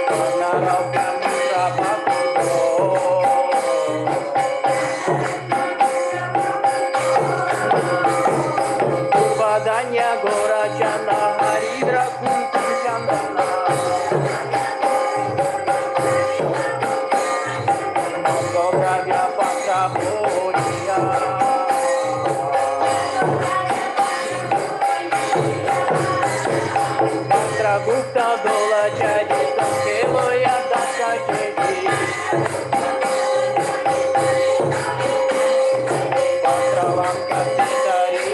Karna Raukya Mitra Bhakuto Urvadanya Gora Chana Haridra Kuntum Chandana Gogravya Patra Puriya Patra Gupta Dola Jadi Keloya Dasa Jadi Patra Langka Sitari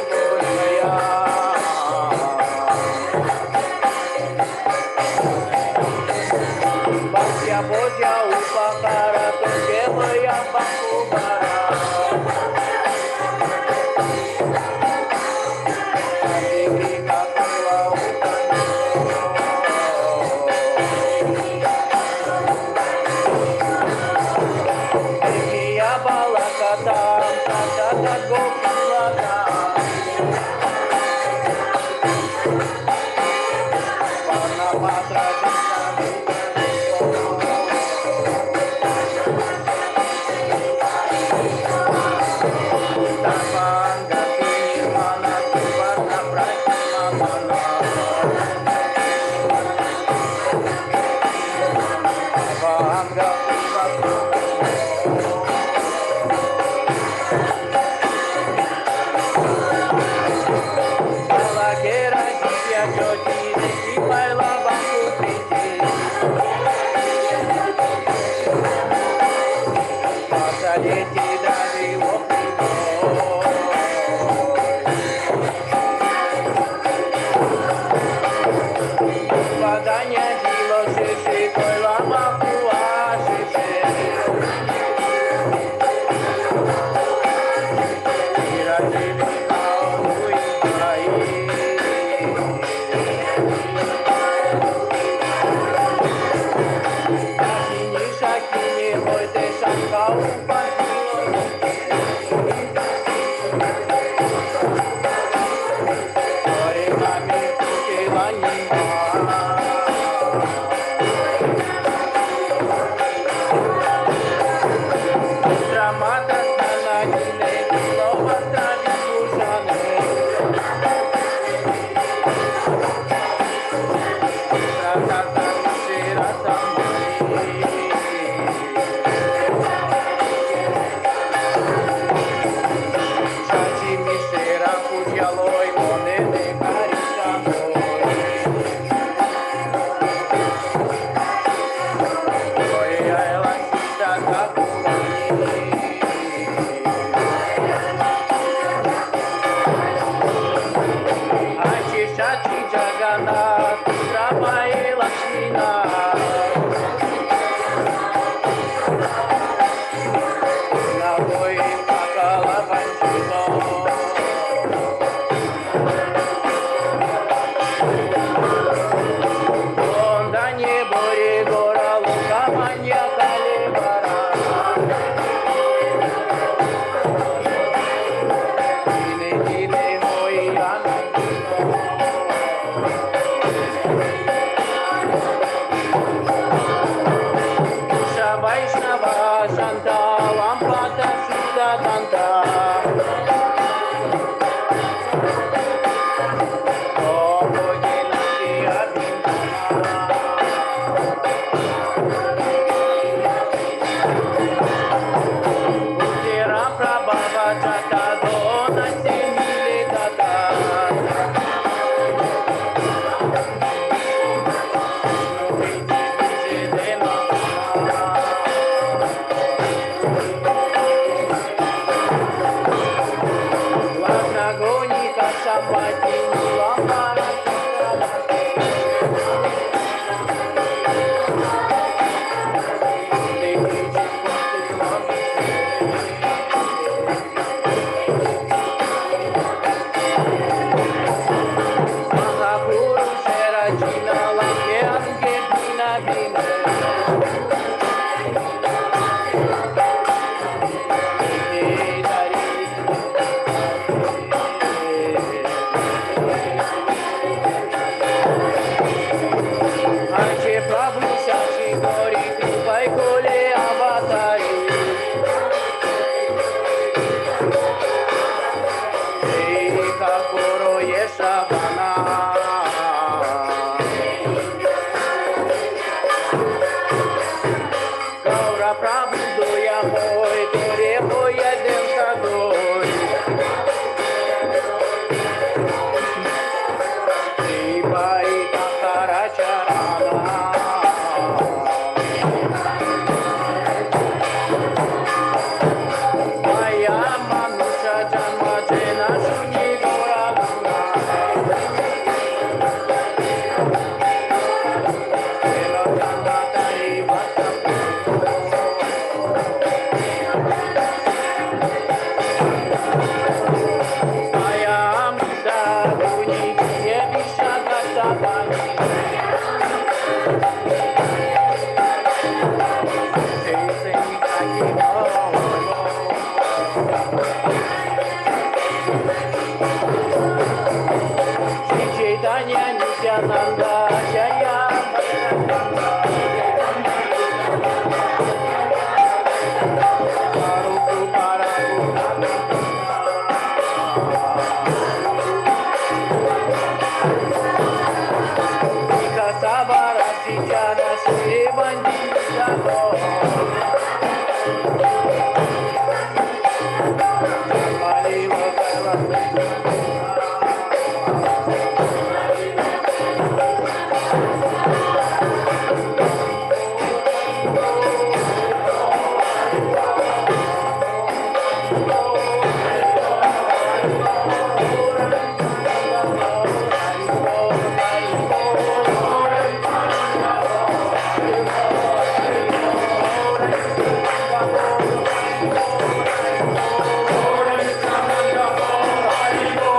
Hari Bol.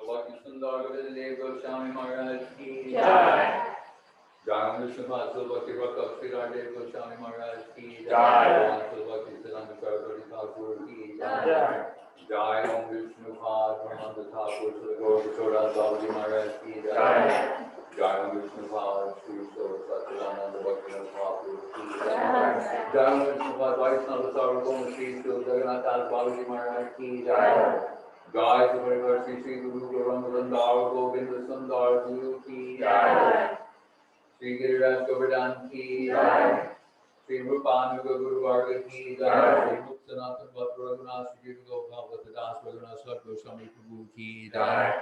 Bhakti Sudhir Goswami Maharaj ki jai. Jai Vishnu Pasul Bhakti Ranjan Goswami Maharaj ki jai. Bhakti Siddhanta Saraswati Thakur ki jai. Jai Om Vishnu Pasul Thakur Gaura Purnima Maharaj ki jai. Jai Om Vishnu Pasul Sri Satchidananda Bhakti Thakur ki jai. Jai Om Vishnu Pasul Vaishnava Sarvabhauma Sri Jagannath Das Babaji Maharaj ki jai. Jai Subharivar Sri Sri Guru Gauranga Sundar Govinda Sundar Guru ki jai. Sri Giriraj Govardhan ki jai. Sri Rupanuga Guru Varga ki jai. Sri Muktanathan Bhatt Raghunath Sri Gopal Das Raghunath Sat Goswami Prabhu ki jai.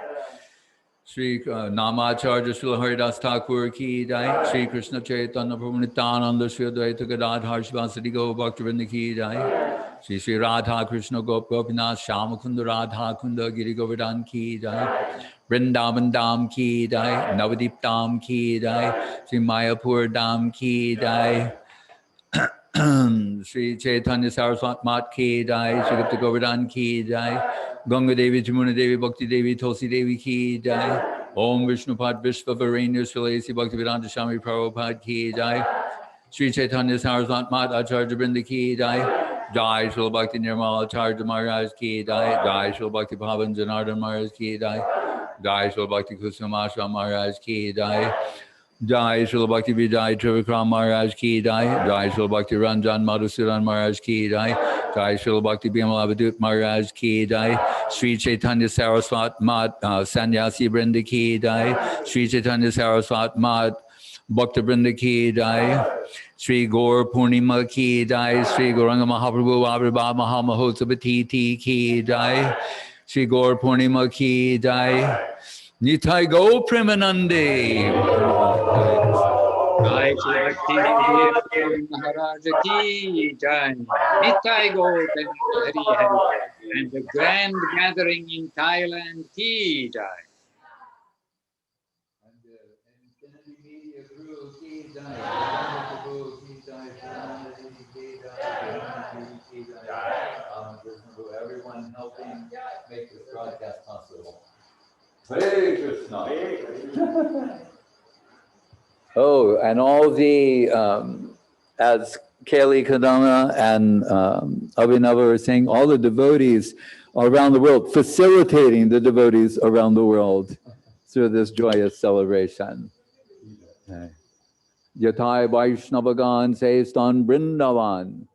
Sri Namacharya Srila Haridas Thakur ki jai. Sri Krishna Chaitanya Prabhu Nityananda Sri Advaita Gadadhar Shivasati Gaur Bhaktivinoda ki jai. Sri Sri Radha Krishna Gopinath Shyamakunda Radha Kunda Giri Govardhan ki jai. Vrindavan Dham ki jai. Navadip Dham ki jai. Sri Mayapur Dham ki jai. Sri Chaitanya Saraswat Mat ki jai. Sri Gupta Govardhan ki jai. Ganga Devi Jamuna Devi Bhakti Devi Tulsi Devi ki jai. Om Vishnupad Vishva Varenya Srilesi Bhakti Vedanta Swami Prabhupada ki jai. Sri Chaitanya Saraswat Mat Acharya Brinda ki jai. Jai Srila Bhakti Nirmal Acharya Maharaj ki jai. Jai Srila Bhakti Bhavan Janardhan Maharaj ki jai. Jai Srila Bhakti Kusumashram Maharaj ki jai. Jai Srila Bhakti Vijay Trivikram Maharaj ki jai. Jai Srila Bhakti Ranjan Madhusudan Maharaj ki jai. Jai Srila Bhakti Bimalavadut Maharaj ki jai. Sri Chaitanya Saraswat Mat Sannyasi Brinda ki jai. Sri Chaitanya Saraswat Mat Bhakta Brinda ki jai. Sri Gaura Purnima ki jai. Sri Gauranga Mahaprabhu Avirbhav Mahamahotsavatiti ki jai. Sri Gaura Purnima ki jai. Nitai Go Premanande. Jai Bhakti Sudhir Maharaj ki jai. Nitai Gaur Hari Hari. And the grand gathering in Thailand ki jai. And the INFINITI Media Crew ki jai. Everyone helping make this broadcast possible. Hare Krishna. Oh, and all the, as Kaylee Kadama and Abhinava were saying, all the devotees around the world, facilitating the devotees around the world through this joyous celebration. Yatai Vaishnavagan Seistan Brindavan.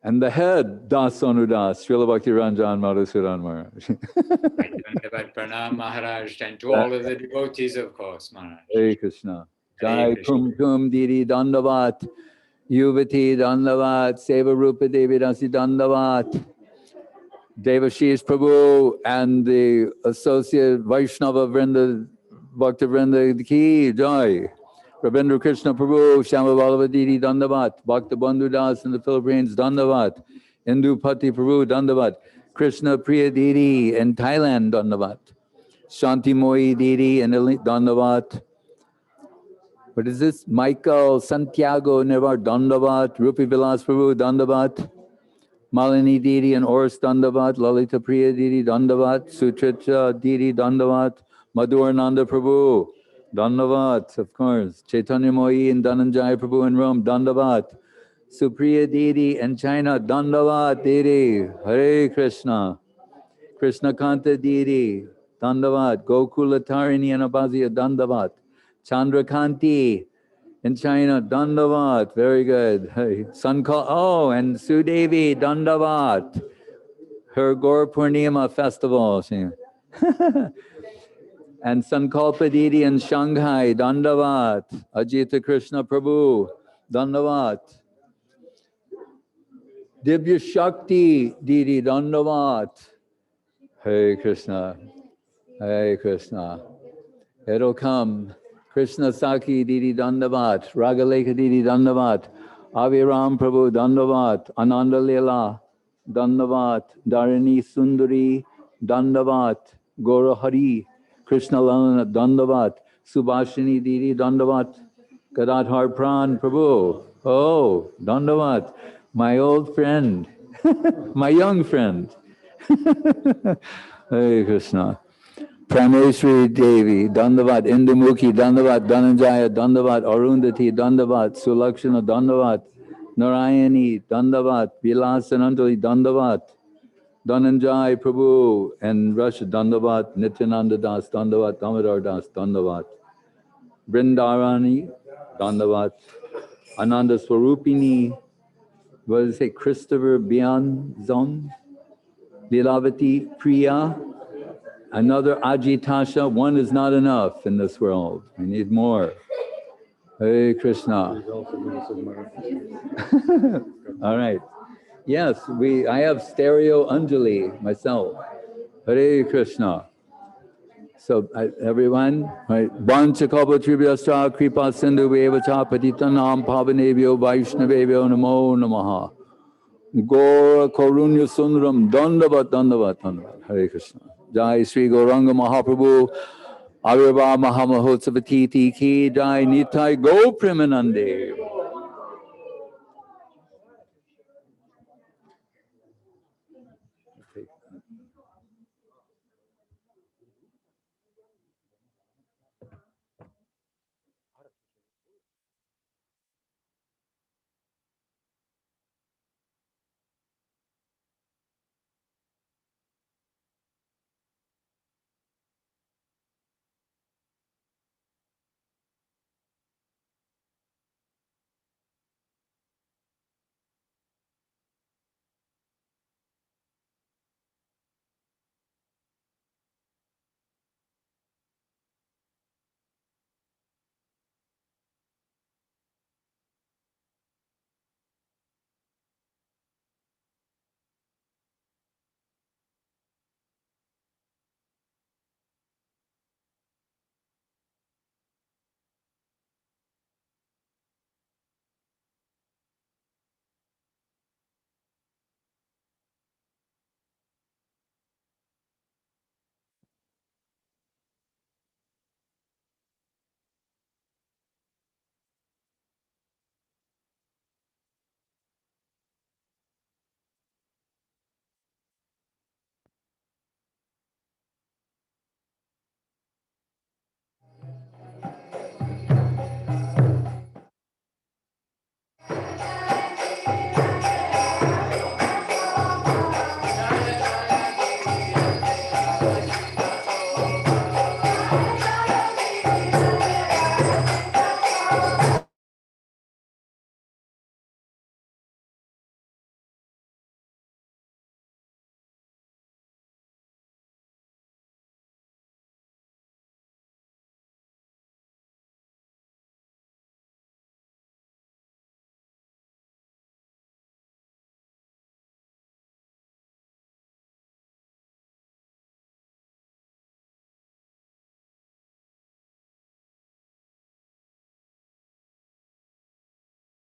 And the head, Das Anudas, Srila Bhakti Ranjan Madhusudan Maharaj. Pranam Maharaj, and to all of the devotees, of course, Maharaj. Hare Krishna. Jai Kum Kum Didi Dandavat, Yuvati Dandavat, Seva Rupa Devi Dasi Dandavat, Devashish Prabhu, and the associate Vaishnava Vrinda, Bhakta Vrinda Ki Jai. Rabindra Krishna Prabhu, Shama Ballava Didi Dandavat, Bhakta Bandhu Das in the Philippines Dandavat, Indu Pati Prabhu Dandavat, Krishna Priya Didi in Thailand Dandavat, Shanti Mohi Didi in Dandavat. What is this? Michael Santiago Nevar Dandavat, Rupi Vilas Prabhu Dandavat, Malini Didi and Oris Dandavat, Lalita Priya Didi Dandavat, Sutrita Didi Dandavat, Madhurananda Prabhu Dandavat, of course, Chaitanya Mohi and Dhananjaya Prabhu in Rome Dandavat, Supriya Didi in China Dandavat Didi, Hare Krishna, Krishna Kanta Didi Dandavat, Gokula Tarini and Abhazia Dandavat, Chandrakanti in China, Dandavat, very good. Hey, oh, and Sudevi, Dandavat, her Gaura Purnima festival. And Sankalpa Didi in Shanghai, Dandavat, Ajita Krishna Prabhu, Dandavat. Divya Shakti Didi, Dandavat. Hare Krishna, Hare Krishna. It'll come. Krishna Saki Didi Dandavat, Ragaleka Didi Dandavat, Aviram Prabhu Dandavat, Ananda Leela Dandavat, Dharini Sundari Dandavat, Gaura Hari, Krishna Lalana Dandavat, Subhashini Didi Dandavat, Gadadhar Pran Prabhu, oh, Dandavat, my old friend, my young friend. Hare Krishna. Prameshwari Devi, Dandavat, Indumukhi, Dandavat, Dhananjaya, Dandavat, Arundhati, Dandavat, Sulakshana, Dandavat, Narayani, Dandavat, Vilasanandali, Dandavat, Dhananjay Prabhu, and Russia, Dandavat, Nityananda Das, Dandavat, Damodar Das, Dandavat, Brindarani, Dandavat, Ananda Swarupini, what does it say, Christopher Bianzon, Lilavati Priya, another Ajitasha. One is not enough in this world. We need more. Hare Krishna. All right. Yes, I have stereo Anjali myself. Hare Krishna. So everyone, right? Vancha kalpa tribhyascha kripa sindhu vevacha patitanam pavanebhyo vaishnavebhyo namo namaha. Gaura Karunya Sundaram Dandavat Dandavat Dandavat. Hare Krishna. Jai Sri Gauranga Mahaprabhu Avirva Mahamahotsavati Ki Jai Nitai Go Premanande.